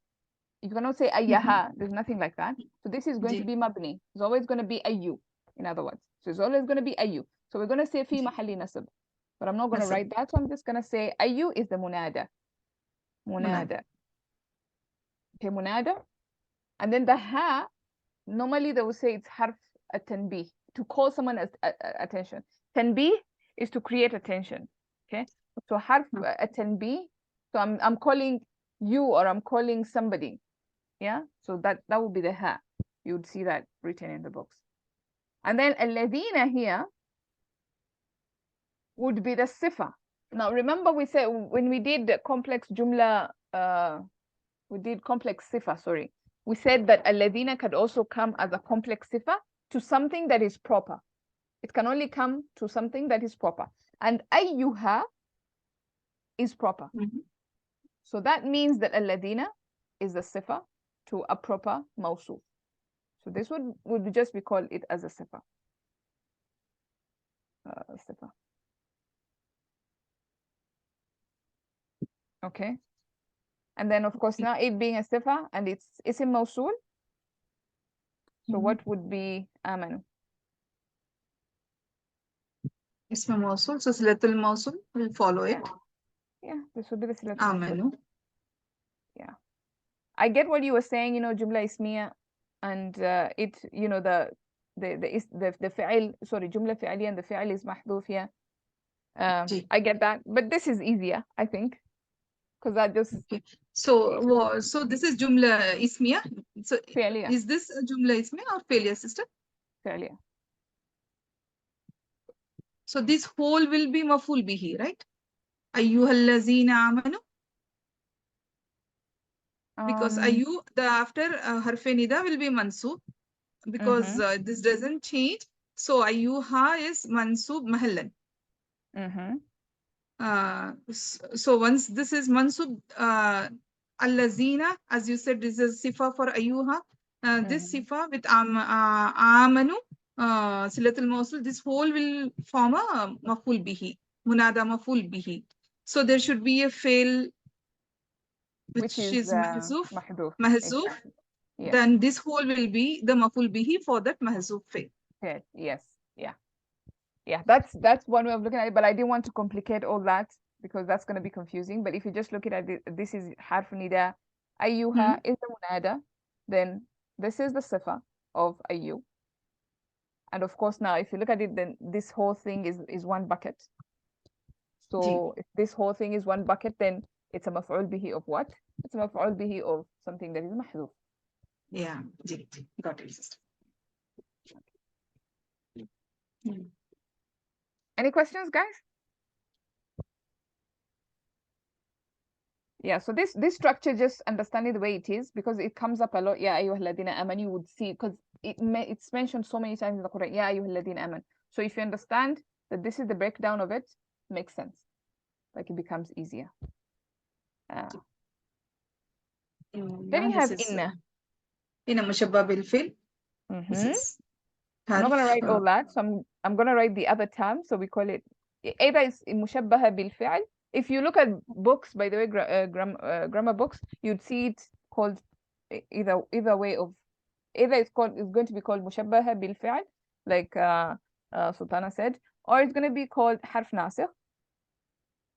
Speaker 1: You cannot say ayyaha. There's nothing like that. So this is going to be mabni. It's always going to be ayyu, in other words. So it's always going to be ayyu. So we're going to say fi mahalli nasab. But I'm not going to write that. So I'm just going to say ayyu is the munada. Munada. Okay, munada. And then the ha, normally they will say it's harf at-tanbih, to call someone attention. Tanbih is to create attention. Okay, so harf at-tanbih. So I'm calling you, or I'm calling somebody. Yeah, so that would be the ha. You would see that written in the books. And then alladhina here would be the sifa. Now remember, we said when we did the complex jumla, we did complex sifa, sorry. We said that alladhina could also come as a complex sifa to something that is proper. It can only come to something that is proper. And ayyuha is proper. So that means that alladhina is the sifa to a proper mawsuf. So this would just be called it as a sifa. Sifa. Okay. And then of course now it being a sifa and it's in mawsul. So what would be amanu?
Speaker 2: Ism mawsul. So silatul mawsul will follow it.
Speaker 1: Yeah, this would be the silatul
Speaker 2: amanu.
Speaker 1: Yeah. I get what you were saying, jumla ismiya, and it, the fi'il, sorry, jumla fi'ali, and the fi'il is mahdhuf here. I get that, but this is easier, I think, because that just.
Speaker 2: Okay. So this is jumla ismiya. So
Speaker 1: fi'liya.
Speaker 2: Is this a jumla ismiya or fi'liya, sister?
Speaker 1: Fi'liya.
Speaker 2: So this whole will be maful bihi, right? Ayyuhal lazina amanu. Because after harfe nida will be mansub, because this doesn't change. So ayyuha is mansub mahallan. So once this is mansub, allazina, as you said, this is sifa for ayyuha. This sifa with amanu, silatul mawsul, this whole will form a maful bihi, munada maful bihi. So there should be a fail which is mahzuf.
Speaker 1: Exactly. Yes.
Speaker 2: Then this whole will be the maful bihi for that mahzuf fail.
Speaker 1: Okay. Yes. Yeah, that's one way of looking at it, but I didn't want to complicate all that because that's going to be confusing. But if you just look at it, this is harf nida, أيها is the munada, then this is the sifa of ayu. And of course, now if you look at it, then this whole thing is one bucket. So if this whole thing is one bucket, then it's a maf'ul bihi of what? It's a maf'ul bihi of something that is mahdhuf.
Speaker 2: Yeah, got it, sister.
Speaker 1: Any questions, guys? Yeah, so this structure, just understand it the way it is, because it comes up a lot. Ya ayyuhalladhina amanu, you would see, because it's mentioned so many times in the Quran. Ya ayyuhalladhina amanu. So if you understand that this is the breakdown of it, makes sense. Like it becomes easier. Then you have inna.
Speaker 2: Inna mushabba bil fil.
Speaker 1: I'm not going to write all that, so I'm going to write the other term. So we call it either is mushabbaha bil fi'l. If you look at books, by the way, grammar books, you'd see it called either way of either it's going to be called mushabbaha bil fi'l, like Sultana said, or it's going to be called harf nasikh.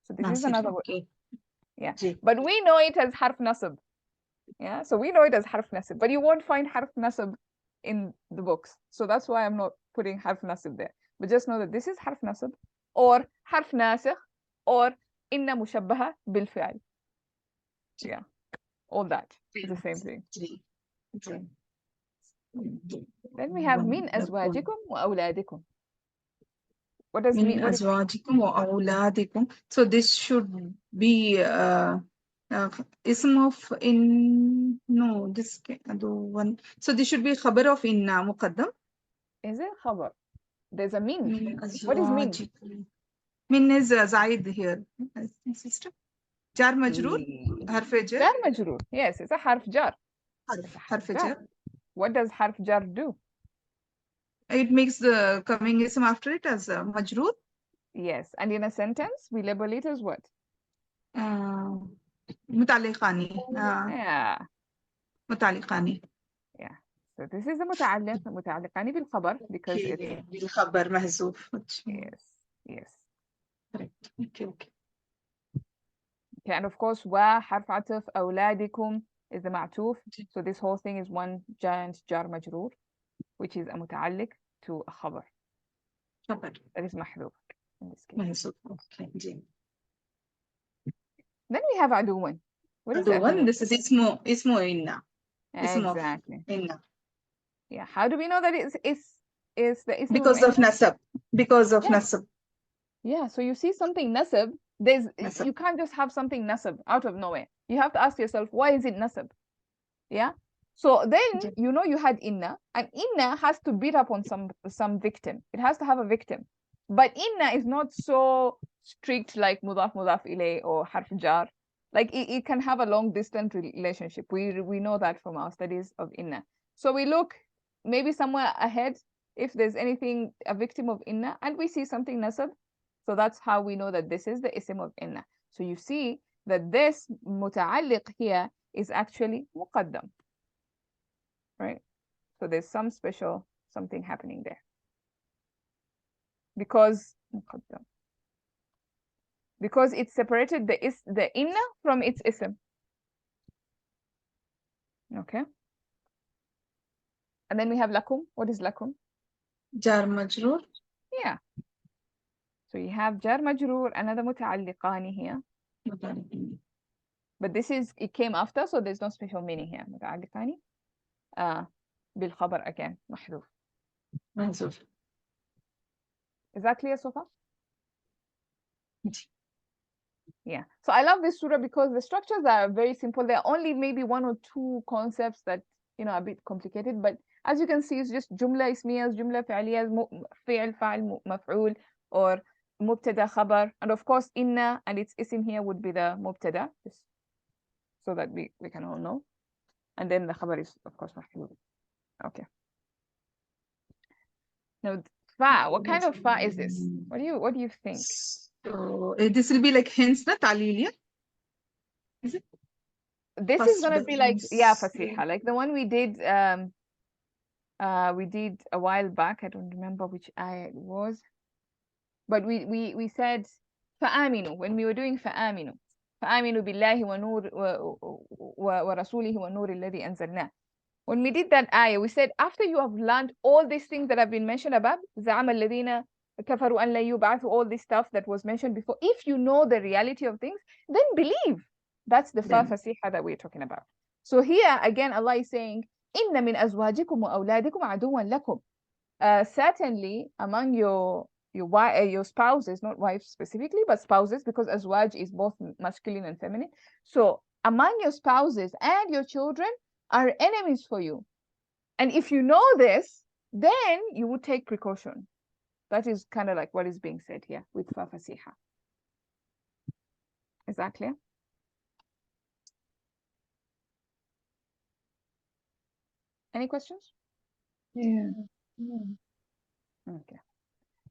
Speaker 1: So this is another word. Yeah, but we know it as harf nasab. Yeah, so we know it as harf nasab, but you won't find harf nasab in the books. So that's why I'm not putting harf nasab there. But just know that this is harf nasab or harf nasikh or inna mushabbaha bil fi'al. Yeah, all that is the same thing. Then we have min azwajikum wa awladikum. What does mean?
Speaker 2: Min azwajikum wa awladikum. So this should be ism of in, no, this one. So this should be khabar of inna muqaddam.
Speaker 1: Is it khabar? There's a min. What is min?
Speaker 2: Min is zaid here, sister. Jar majroor, harf jar.
Speaker 1: Jar majroor. Yes, it's a harf jar.
Speaker 2: Harf jar.
Speaker 1: What does harf jar do?
Speaker 2: It makes the coming ism after it as majroor.
Speaker 1: Yes, and in a sentence, we label it as what?
Speaker 2: Mutaliqani.
Speaker 1: Yeah.
Speaker 2: Mutaliqani.
Speaker 1: Yeah. So this is a muta'alliqani bil khabar because it's
Speaker 2: bil khabar mahzoof.
Speaker 1: Yes.
Speaker 2: Correct. Okay.
Speaker 1: And of course, wa harf ataf awladikum is the ma'tuf. So this whole thing is one giant jar majroor, which is a muta'alliq to a khabar. That is mahdhuf in this case.
Speaker 2: Okay.
Speaker 1: Then we have aduwan. What is
Speaker 2: aduwan? This is ismu inna.
Speaker 1: Exactly.
Speaker 2: Inna.
Speaker 1: Yeah. How do we know that it's the ism
Speaker 2: because of nasab? Because of nasab.
Speaker 1: Yeah. So you see something nasab. You can't just have something nasab out of nowhere. You have to ask yourself, why is it nasab? Yeah. So then you had inna, and inna has to beat up on some victim. It has to have a victim. But inna is not so strict like mudaf ilay or harf jar. Like it can have a long distance relationship. We know that from our studies of inna. So we look maybe somewhere ahead if there's anything a victim of inna, and we see something nasab. So that's how we know that this is the ism of inna. So you see that this muta'alliq here is actually muqaddam. Right? So there's some special something happening there. Because it separated the inna from its ism. Okay. And then we have lakum. What is lakum?
Speaker 2: Jar majroor.
Speaker 1: Yeah. So you have jar majroor, another muta'alliqani here. But it came after, so there's no special meaning here. Muta'alliqani. Bil khabar again. Mahdhuf. Is that clear so far? Yeah. So I love this surah because the structures are very simple. There are only maybe one or two concepts that are a bit complicated, but as you can see, it's just jumla ismiyas, jumla fi'liyas, fi'l, fa'al, maf'ul, or mubtada, khabar, and of course inna and its ism here would be the mubtada, just so that we can all know. And then the khabar is of course mahfuz. Okay. Now fa, what kind of fa is this? What do you think?
Speaker 2: So this will be like hence the taliliya. Is it?
Speaker 1: This is gonna be like fasiha, like the one we did a while back. I don't remember which ayah it was, but we said fa'aminu when we were doing fa'aminu. فآمنوا بالله ورسوله والنور الذي أنزلناه. When we did that ayah, we said after you have learned all these things that have been mentioned above, زعم الذين كفروا أن لا يبعثوا, all this stuff that was mentioned before, if you know the reality of things, then believe. That's the fa fasiha that we're talking about. So here again, Allah is saying, إن من أزواجكم وأولادكم عدوا لكم. Certainly among your spouses, not wives specifically, but spouses, because azwaj is both masculine and feminine. So among your spouses and your children are enemies for you. And if you know this, then you would take precaution. That is kind of like what is being said here with fa fasiha. Is that clear? Any questions?
Speaker 2: Yeah.
Speaker 1: Okay.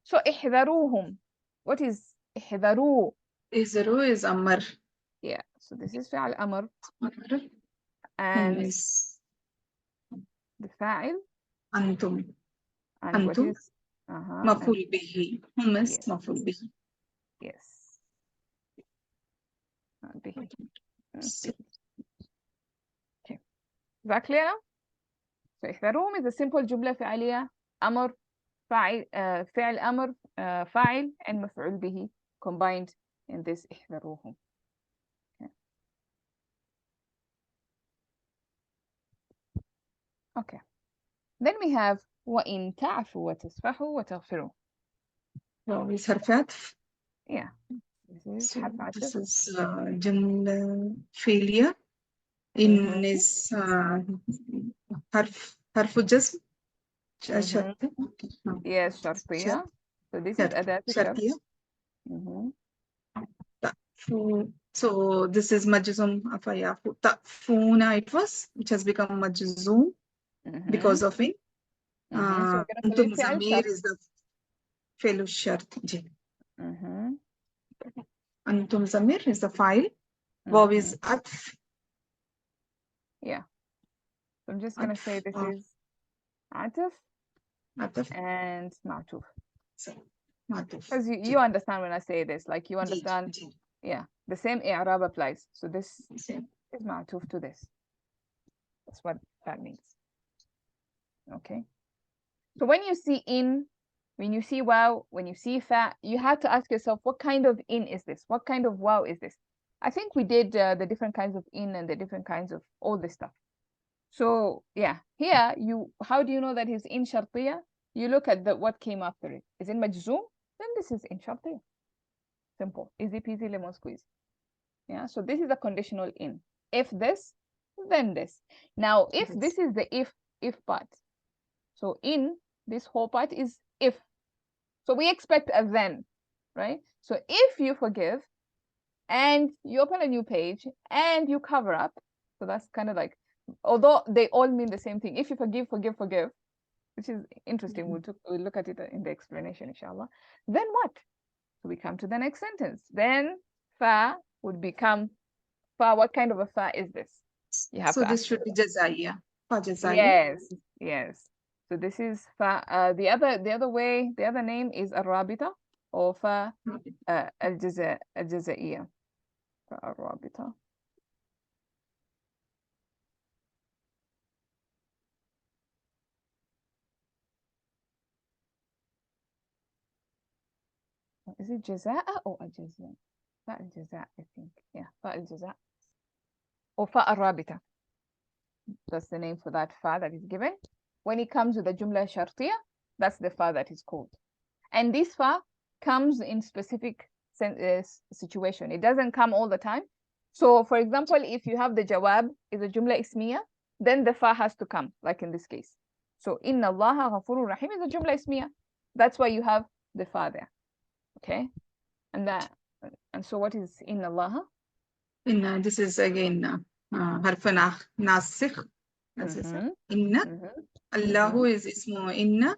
Speaker 1: So احذروهم. What is احذروا?
Speaker 2: Ihzaru is Amar.
Speaker 1: Yeah. So this is فعل أمر.
Speaker 2: Whom
Speaker 1: And
Speaker 2: is
Speaker 1: the fa'il.
Speaker 2: Antum.
Speaker 1: And what
Speaker 2: Antum.
Speaker 1: is
Speaker 2: Maful bihi. Whom is
Speaker 1: yes.
Speaker 2: Maful bihi.
Speaker 1: Yes. به.
Speaker 2: So,
Speaker 1: Okay. Is that clear now? So احذروهم is a simple جملة فعلية أمر فاعل فعل أمر فاعل and مفعول به combined in this احذروهم. Okay. Okay. Then we have وإن تعفوا وتصفحوا وتغفروا.
Speaker 2: wow, is harf atf.
Speaker 1: Yeah. This is
Speaker 2: So
Speaker 1: حرف
Speaker 2: this
Speaker 1: عطف.
Speaker 2: is jumla failure. In is harf jazm.
Speaker 1: Yes, شرطية. So this is أداة الشرط.
Speaker 2: So this is majzum afayafu ta'funa it was, which has become majzum because of it.
Speaker 1: So we're going to call
Speaker 2: Antum
Speaker 1: it فعل
Speaker 2: zamir
Speaker 1: شرط.
Speaker 2: is the fi'l shart. Antum zamir is the file. Waw is atf.
Speaker 1: Yeah. So I'm just going to say this is عطف and معطوف. Because you understand when I say this, like you understand, yeah, the same i'rab applies. So this is معطوف to this. That's what that means. Okay. So when you see in, when you see wow, when you see fa, you have to ask yourself, what kind of in is this? What kind of wow is this? I think we did the different kinds of in and the different kinds of all this stuff. So yeah, here how do you know that he's in shartiya? You look at what came after it. Is it majzoom? Then this is in shartiya. Simple, easy peasy lemon squeeze. Yeah, so this is a conditional in. If this, then this. Now, if this is the if part. So in this whole part is if. So we expect a then, right? So if you forgive and you open a new page and you cover up, so that's kind of like, although they all mean the same thing. If you forgive, which is interesting. We'll look at it in the explanation, inshallah. Then what? So we come to the next sentence. Then fa would become fa. What kind of a fa is this? You have
Speaker 2: so
Speaker 1: to
Speaker 2: this
Speaker 1: ask
Speaker 2: should be jazaiya.
Speaker 1: Yes. So this is fa. The other way, the other name is الرابطة or fa الجزائية. الرابطة. Is it جزاء or الجزاء? fa الجزاء, I think. Yeah, fa الجزاء or fa الرابطة. That's the name for that fa that is given. When it comes with the jumla shartiya, that's the fa that is called. And this fa comes in specific situation. It doesn't come all the time. So for example, if you have the jawab is a jumla ismiya, then the fa has to come, like in this case. So inna Allaha ghafurur rahim is a jumla ismiya. That's why you have the fa there. Okay? And so what is inna Allaha?
Speaker 2: This is again harf nasikh. Inna. Allahu is ismu inna.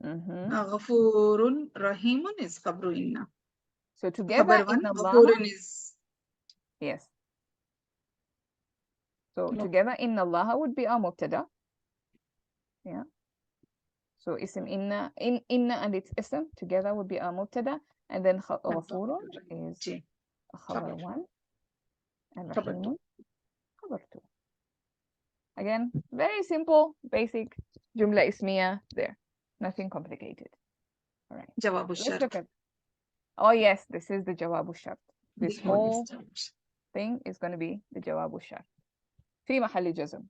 Speaker 2: Ghafurun rahimun is khabru inna.
Speaker 1: So together,
Speaker 2: inna
Speaker 1: Allah
Speaker 2: is
Speaker 1: yes. So together, inna Allah would be our mubtada. Yeah. So ism inna and its ism together would be our mubtada, and then ghafurun is khabar one. الرحيم خبر 2. Again, very simple, basic جملة اسمية there. Nothing complicated. All right.
Speaker 2: جواب
Speaker 1: Let's look
Speaker 2: الشرط.
Speaker 1: at. Oh yes, this is the جواب الشرط. This whole thing is going to be the جواب الشرط. في محل جزم.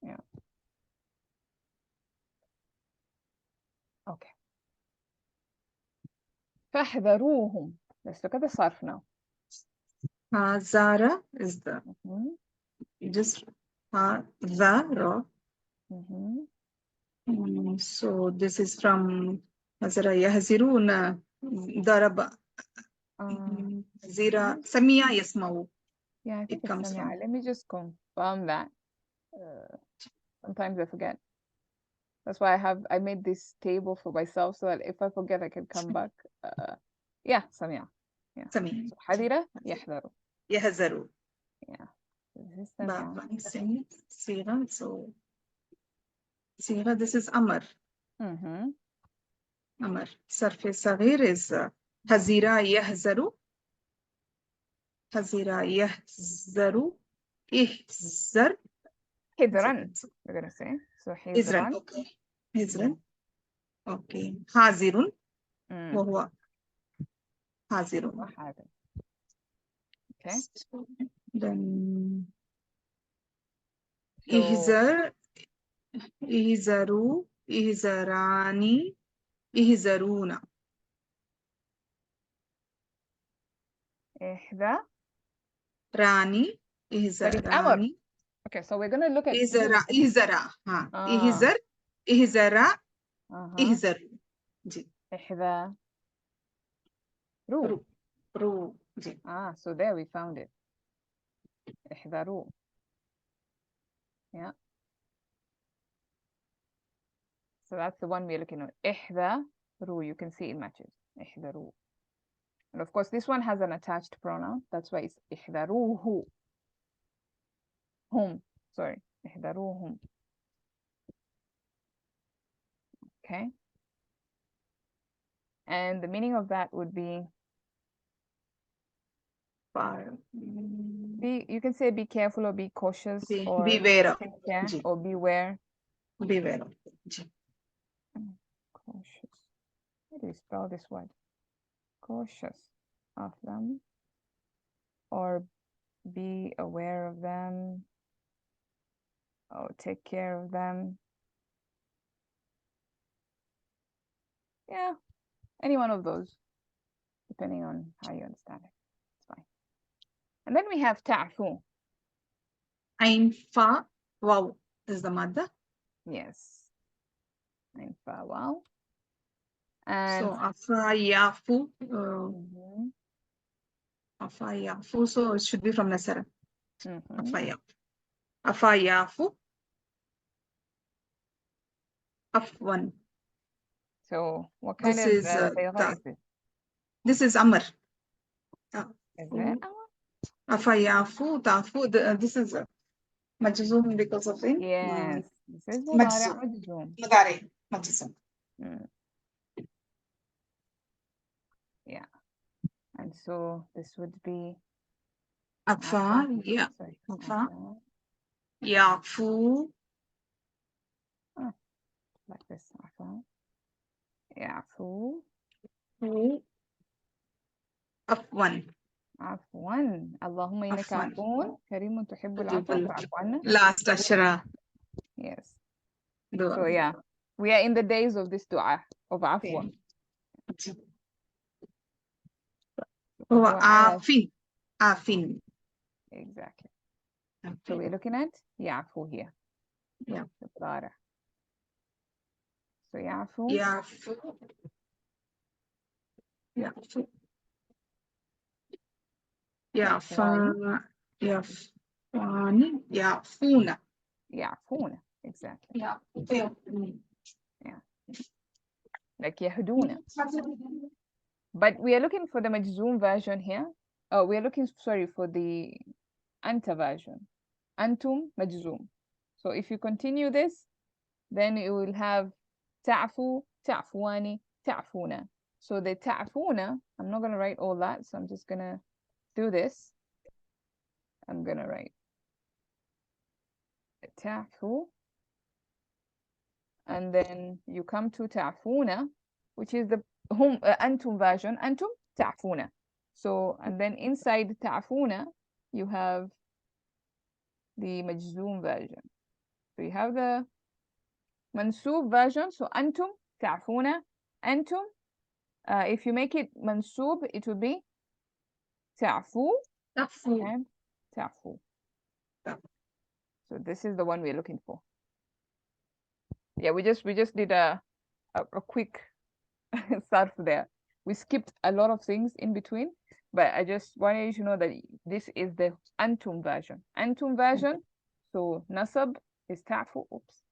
Speaker 1: Yeah. Okay. فاحذروهم. Let's look at the صرف now.
Speaker 2: Zara is the just Zara. So this is from Zara يهزرون ضرب زيرا سميع يسمعوا.
Speaker 1: Yeah, I think
Speaker 2: It comes
Speaker 1: سميع.
Speaker 2: from.
Speaker 1: Let me just confirm that. Sometimes I forget. That's why I made this table for myself so that if I forget I can come back. Yeah, سميع. Yeah.
Speaker 2: سميع.
Speaker 1: So حذر يحذر.
Speaker 2: يهزروا.
Speaker 1: Yeah. This is سميع.
Speaker 2: صيغة. So صيغة, this is أمر. أمر. صرف صغير is هزيرا يهزروا. هزيرا يهزروا. إهزر.
Speaker 1: حذرا. We're gonna say. So حذرا.
Speaker 2: Okay. حذرا. Okay. حاذر. وهو حاذر.
Speaker 1: Okay.
Speaker 2: Then إهزر. إهزروا. إهزراني. إهزرون.
Speaker 1: إحدى.
Speaker 2: راني. إهزراني.
Speaker 1: Okay, so we're gonna look at
Speaker 2: إهزرا. إهزرا. إهزر. إهزرا. إهزر. جي.
Speaker 1: إحدى. رو.
Speaker 2: رو. جي.
Speaker 1: So there we found it. إحذروا. Yeah. So that's the one we're looking at. إحذروا. You can see it matches. إحذروا. And of course, this one has an attached pronoun. That's why it's إحذروه. Hum. Sorry. إحذروهم. Okay. And the meaning of that would be you can say be careful or be cautious or
Speaker 2: beware.
Speaker 1: take care or beware.
Speaker 2: Beware.
Speaker 1: Cautious. How do you spell this word? Cautious of them or be aware of them or take care of them. Yeah, any one of those, depending on how you understand it. It's fine. And then we have ta'fu.
Speaker 2: Ain fa wow is the mother.
Speaker 1: Yes. Ain fa wow. And
Speaker 2: so afa yafu. Afa yafu. So it should be from Nasara. Afa yafu. Afa yafu. Afwan.
Speaker 1: So what kind of صيغة is this?
Speaker 2: This is Amr.
Speaker 1: Is it?
Speaker 2: Afa yafu tafu. This is majzum because of it.
Speaker 1: Yes. This is مضارع مجزوم.
Speaker 2: مضارع مجزوم.
Speaker 1: Yeah. And so this would be
Speaker 2: Afa. Yeah. Afa. Yafu.
Speaker 1: Like this. Afa. Yafu.
Speaker 2: Afwan.
Speaker 1: عفوا اللهم إنك عفو كريم تحب العفو فاعف عنا.
Speaker 2: Last ashra.
Speaker 1: Yes. So yeah, we are in the days of this dua of عفو.
Speaker 2: هو عافين. عافين.
Speaker 1: Exactly. So we're looking at يعفو here.
Speaker 2: Yeah.
Speaker 1: So يعفو.
Speaker 2: يعفو. يعفو. يعفان. يعفان. يعفون.
Speaker 1: يعفون. Exactly.
Speaker 2: يعفون.
Speaker 1: Yeah. Like يهدون. But we are looking for the majzoom version here. Oh, we are looking, sorry, for the anta version. Antum majzoom. So if you continue this, then you will have ta'fu, ta'fuani, ta'funa. So the ta'funa, I'm not going to write all that, so I'm just going to do this. I'm gonna write تعفو, and then you come to تعفون, which is the أنتم version. أنتم تعفون. So, and then inside تعفون, you have the مجزوم version. So you have the منسوب version. So أنتم تعفون. أنتم, if you make it منسوب, it will be تعفو and تعفو. So this is the one we're looking for. Yeah, we just did a quick Sarf there. We skipped a lot of things in between, but I just wanted you to know that this is the Antum version. Antum version, so Nasab is ta'fu, oops.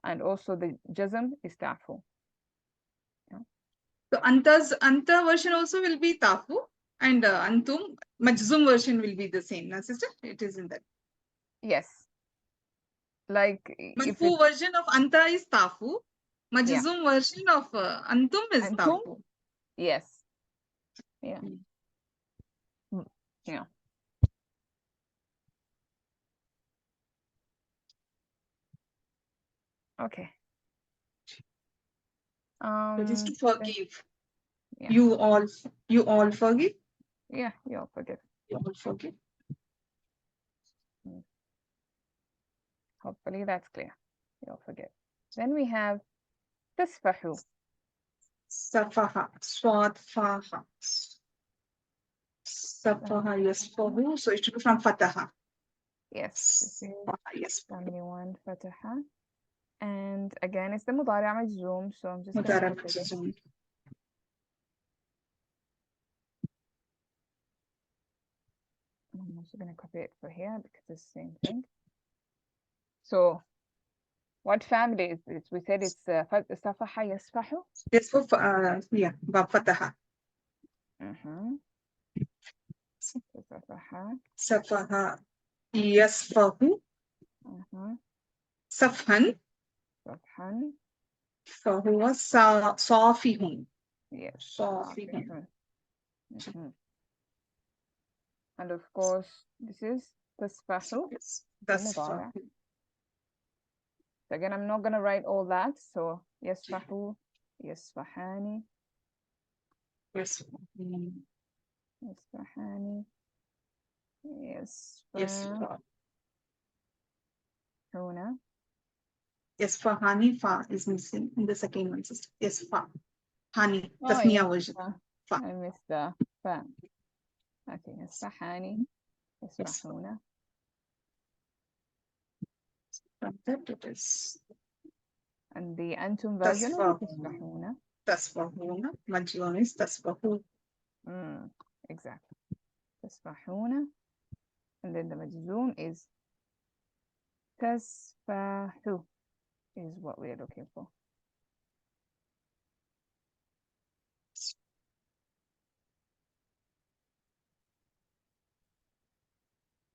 Speaker 1: And also the Jazm is ta'fu. Yeah.
Speaker 2: So Anta version also will be Tafu, and Antum Majzum version will be the same, na sister? It is in that.
Speaker 1: Yes. Like if
Speaker 2: Marfu
Speaker 1: it,
Speaker 2: version of Anta is Tafu. Majzum version of Antum is
Speaker 1: Antum?
Speaker 2: Tafu.
Speaker 1: Yes. Yeah. Yeah. Okay.
Speaker 2: That is to forgive.
Speaker 1: Yeah.
Speaker 2: You all forgive.
Speaker 1: Yeah, you'll forgive.
Speaker 2: You all forgive.
Speaker 1: Hopefully that's clear. You'll forgive. Then we have Tasfahu.
Speaker 2: Safaha, Swad Faha. Safaha, yes, Fahu. So it should be from Fataha.
Speaker 1: Yes, this is
Speaker 2: Safaha, yes.
Speaker 1: family one, Fataha. And again, it's the Mudari' Majzoom, so I'm just going to
Speaker 2: Mudara
Speaker 1: copy this.
Speaker 2: Majzum.
Speaker 1: I'm also going to copy it for here because it's the same thing. So, what family is this? We said it's Safaha Yasfahu.
Speaker 2: Yes, for yeah, Fataha.
Speaker 1: Safaha.
Speaker 2: Safaha, yes, Fahu. Safhan.
Speaker 1: Safhan.
Speaker 2: فهو صافي.
Speaker 1: Yes.
Speaker 2: صافي.
Speaker 1: And of course, this is Tasfahu.
Speaker 2: Yes, that's
Speaker 1: So again, I'm not going to write all that. So, Yasfahu, Yasfahani.
Speaker 2: yes.
Speaker 1: Yasfahani.
Speaker 2: Yasfahuna.
Speaker 1: Yasfahuna.
Speaker 2: Yasfahani, fa is missing in the second one, sister. Yasfahani,
Speaker 1: Oh,
Speaker 2: Tasniya
Speaker 1: yeah.
Speaker 2: version. Fa.
Speaker 1: I missed the fa. Okay, Yasfahani. Yasfahuna.
Speaker 2: From that it is
Speaker 1: And the Antum version of
Speaker 2: Tasfahuna.
Speaker 1: Tasfahuna.
Speaker 2: Tasfahuna. Majlun is Tasfahu.
Speaker 1: Exactly. Tasfahuna. And then the Majzoom is Tasfahu, is what we are looking for.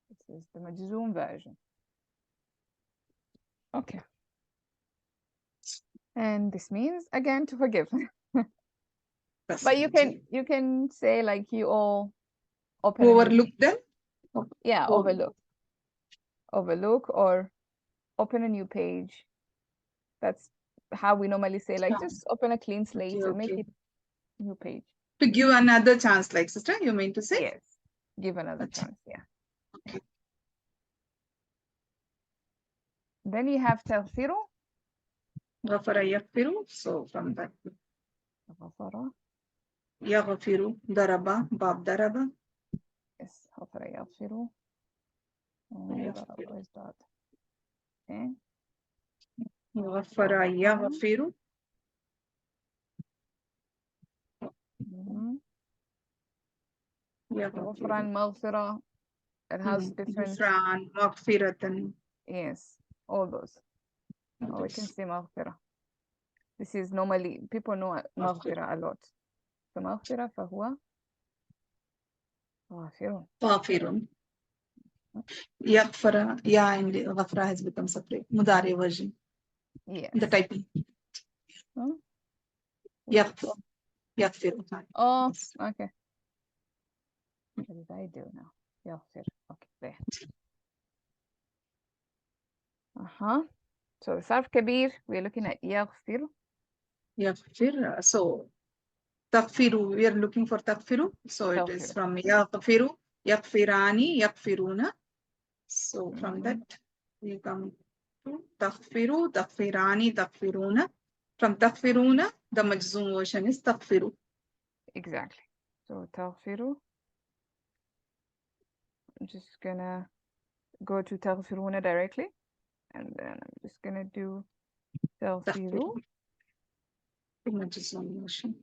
Speaker 1: This is the Majzoom version. Okay. And this means again to forgive. But you can say like you all open
Speaker 2: overlook them.
Speaker 1: Yeah, overlook or open a new page. That's how we normally say, like, just open a clean slate and make it a new page.
Speaker 2: To give another chance, like sister, you mean to say?
Speaker 1: Yes, give another chance, yeah.
Speaker 2: Okay.
Speaker 1: Then you have تغفر.
Speaker 2: غفر يغفر. So from that.
Speaker 1: غفر.
Speaker 2: يغفر. ضرب. باب ضرب.
Speaker 1: Yes, غفر يغفر. Where's that? Okay.
Speaker 2: غفر يغفر.
Speaker 1: غفران مغفرة. It has different.
Speaker 2: غفران مغفرة.
Speaker 1: Yes, all those. Or we can say مغفرة. This is normally, people know مغفرة a lot. So مغفرة فهو غافر.
Speaker 2: غافر. يغفر. Yeah, and غفرة has become separate. Mudari version.
Speaker 1: Yes.
Speaker 2: The typing. يغفر. يغفر.
Speaker 1: Oh, okay. What did I do now? يغفر. Okay, there. So the Sarf Kabir, we're looking at يغفر.
Speaker 2: يغفر. So تغفر, we are looking for تغفر. So it is
Speaker 1: تغفر.
Speaker 2: from يغفر, يغفران, يغفرون. So from that we come to تغفر, تغفران, تغفرون. From تغفرون, the majzum version is تغفر.
Speaker 1: Exactly. So تغفر. I'm just gonna go to تغفرون directly, and then I'm just gonna do تغفر
Speaker 2: The majzum version.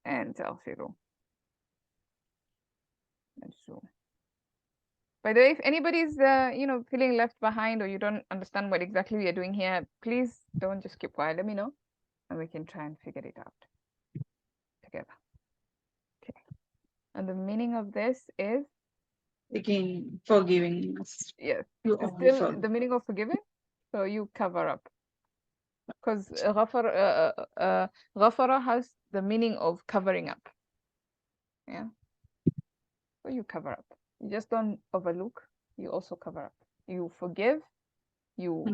Speaker 1: and تغفر. By the way, if anybody's feeling left behind, or you don't understand what exactly we are doing here, please don't just keep quiet. Let me know, and we can try and figure it out together. Okay. And the meaning of this is,
Speaker 2: Again, forgiving us.
Speaker 1: yes,
Speaker 2: You
Speaker 1: it's
Speaker 2: only
Speaker 1: still
Speaker 2: forgive.
Speaker 1: the meaning of forgiving. So you cover up, because ghafara has the meaning of covering up. Yeah. So you cover up. You just don't overlook. You also cover up. You forgive. You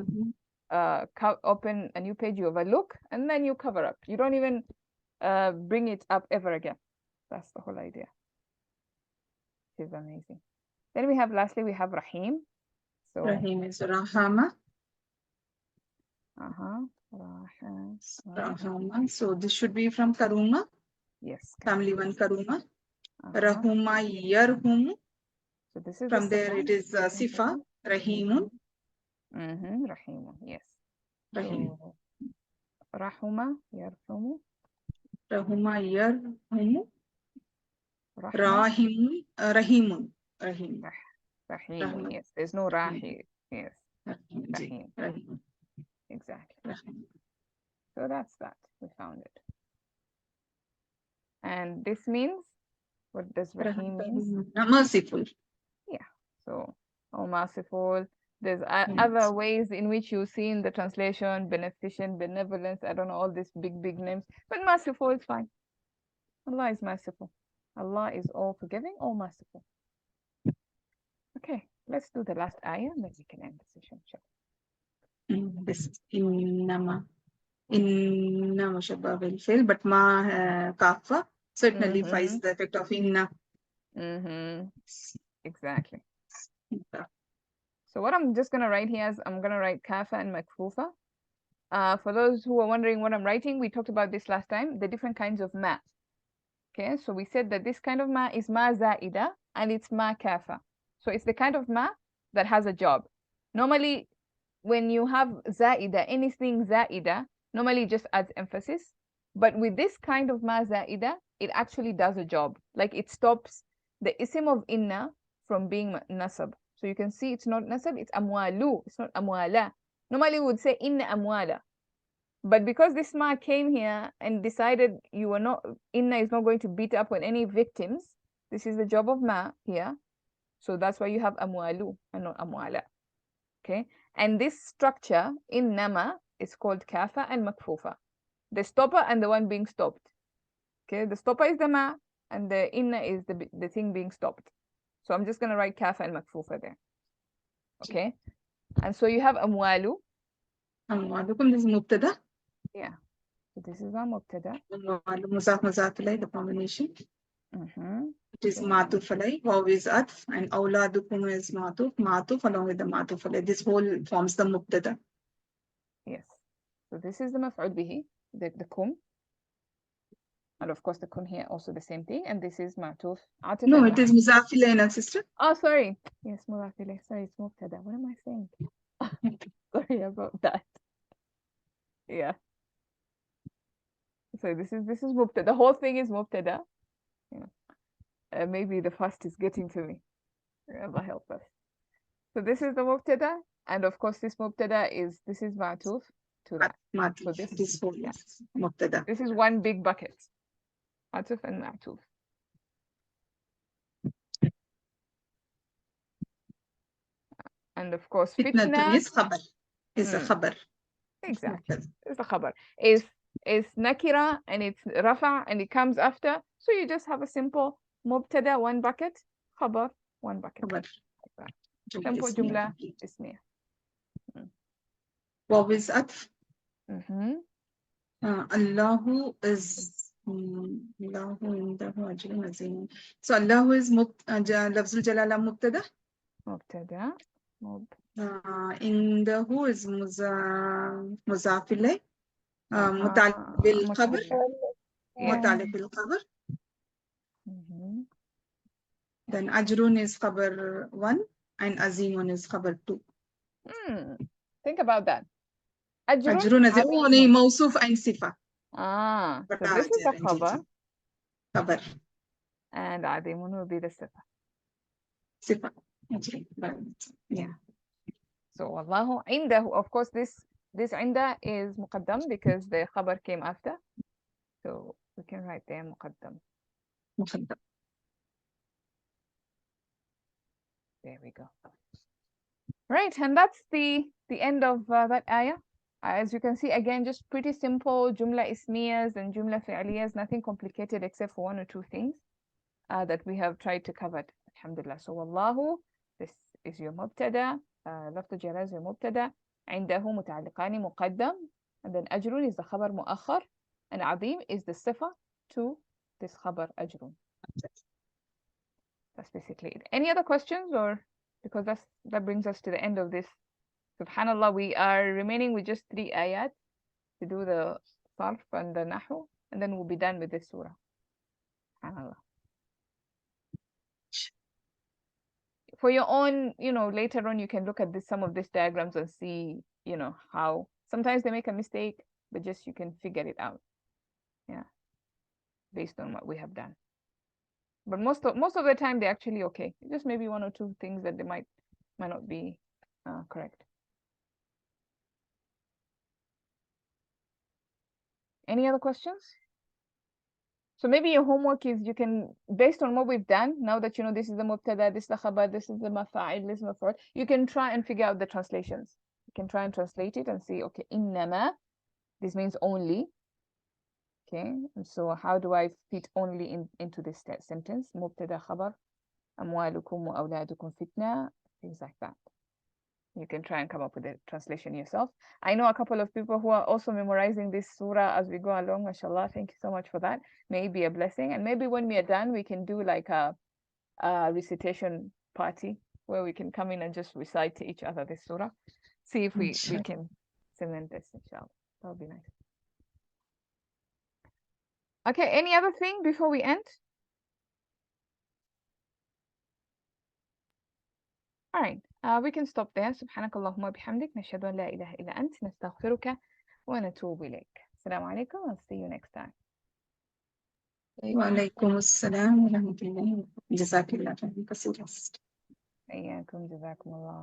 Speaker 1: open a new page, you overlook, and then you cover up. You don't even bring it up ever again. That's the whole idea. It is amazing. Then we have, lastly, we have Rahim. So
Speaker 2: Rahim is Rahama. Rahama. So this should be from Karuma.
Speaker 1: Yes.
Speaker 2: Family one Karuma. Rahuma Yarhum.
Speaker 1: So this is
Speaker 2: from
Speaker 1: the
Speaker 2: there it is Sifa. Rahimun.
Speaker 1: Rahimun. Yes.
Speaker 2: Rahim.
Speaker 1: So, Rahuma Yarhumu.
Speaker 2: Rahuma Yarhumu.
Speaker 1: Rahma.
Speaker 2: Rahimun. Rahimun. Rahim.
Speaker 1: Rahimun. Yes. There's no Rahi. Yes. Rahim.
Speaker 2: Rahim.
Speaker 1: Exactly.
Speaker 2: Rahim.
Speaker 1: So that's that. We found it. And this means, what does Rahim mean?
Speaker 2: Merciful.
Speaker 1: Yeah. So, oh, merciful. There's other ways in which you see in the translation, beneficent, benevolence, I don't know, all these big names. But merciful is fine. Allah is merciful. Allah is all forgiving, all merciful. Okay, let's do the last ayah, and then we can end the session.
Speaker 2: This Innama Shabba will fail, but Ma Kafa, so it nullifies the effect of Inna.
Speaker 1: Exactly. So what I'm just going to write here is, I'm going to write Kafa and Makfufa. For those who are wondering what I'm writing, we talked about this last time, the different kinds of ma. Okay, so we said that this kind of ma is ma za'ida, and it's ma kafa. So it's the kind of ma that has a job. Normally, when you have za'ida, anything za'ida, normally just adds emphasis. But with this kind of ma za'ida, it actually does a job. Like, it stops the isim of inna from being nasab. So you can see it's not nasab, it's amwalu, it's not amwala. Normally we would say inna amwala. But because this ma came here and decided inna is not going to beat up on any victims, this is the job of ma here. So that's why you have amwalu and not amwala. Okay. And this structure in nama is called kafa and makfufa. The stopper and the one being stopped. Okay. The stopper is the ma, and the inna is the thing being stopped. So I'm just going to write kafa and makfufa there. Okay. And so you have amwalu.
Speaker 2: Amwalukum, this is mubtada.
Speaker 1: Yeah. So this is our mubtada.
Speaker 2: Muzaf, the combination. It is
Speaker 1: Okay.
Speaker 2: matuf alay, waw is atf, and awladukum is matuf along with the matuf alay. This whole forms the mubtada.
Speaker 1: Yes. So this is the maf'ul bihi, the kum. And of course the kun here also the same thing. And this is matuf.
Speaker 2: No, it is muzaf ilayna, sister.
Speaker 1: Oh, sorry. Yes, mudaf ilayh. Sorry, it's mubtada. What am I saying? Sorry about that. Yeah. So this is mubtada. The whole thing is mubtada. Yeah. Maybe the first is getting to me. Allah help us. So this is the mubtada, and of course this mubtada this is ma'tuf to that. So this
Speaker 2: whole mubtada.
Speaker 1: This is one big bucket. Ma'tuf and ma'tuf. And of course fitna
Speaker 2: is khabar. Is a khabar.
Speaker 1: Exactly. It's a khabar. Is nakira, and it's rafa, and it comes after. So you just have a simple mubtada, one bucket, khabar, one bucket.
Speaker 2: Khabar.
Speaker 1: كم فوق جملة اسمية.
Speaker 2: واو is عطف.
Speaker 1: الله
Speaker 2: is الله عنده أجر عظيم. So الله is لفظ الجلالة مبتدأ.
Speaker 1: مبتدأ.
Speaker 2: عنده is مضاف إليه. متعلق بالخبر. متعلق بالخبر. Then أجر is خبر 1 and عظيم is خبر 2.
Speaker 1: Think about that.
Speaker 2: أجر عظيم موصوف عن صفة.
Speaker 1: So this is the خبر.
Speaker 2: خبر.
Speaker 1: And عظيم will be the صفة.
Speaker 2: صفة. Yeah.
Speaker 1: So والله عنده, of course this عنده is مقدم because the خبر came after. So we can write there مقدم.
Speaker 2: مقدم.
Speaker 1: There we go. Right, and that's the end of that ayah. As you can see, again, just pretty simple jumla ismiyas and jumla fi'liyas, nothing complicated except for one or two things that we have tried to cover. Alhamdulillah. So wallahu, this is your mubtada, lafz jalala is your mubtada, عنده متعلقان مقدم, and then ajrun is the khabar muakhar, and azim is the sifa to this khabar ajrun. That's basically it. Any other questions, or because that brings us to the end of this. Subhanallah, we are remaining with just 3 ayat to do the Sarf and the Nahw, and then we'll be done with this surah. Subhanallah. For your own, later on you can look at some of these diagrams and see, how sometimes they make a mistake, but just you can figure it out. Yeah. Based on what we have done. But most of the time they're actually okay. Just maybe one or two things that they might not be correct. Any other questions? So maybe your homework is you can, based on what we've done, now that you know this is the mubtada, this is the khabar, this is the mafa'il, this is the maf'ul, you can try and figure out the translations. You can try and translate it and see, okay, innama, this means only. Okay, and so how do I fit only into this sentence? Mubtada, khabar, amwalukum wa awladukum fitna, things like that. You can try and come up with a translation yourself. I know a couple of people who are also memorizing this surah as we go along, mashallah. Thank you so much for that. May it be a blessing. And maybe when we are done, we can do like a recitation party where we can come in and just recite to each other this surah. See if we can cement this, inshallah. That would be nice. Okay, any other thing before we end? All right, we can stop there. سبحانك اللهم وبحمدك نشهد أن لا إله إلا أنت نستغفرك ونتوب إليك. السلام عليكم. I'll see you next time.
Speaker 2: وعليكم السلام ورحمة الله. جزاك الله خيرا كثيرا.
Speaker 1: إياكم جزاكم الله.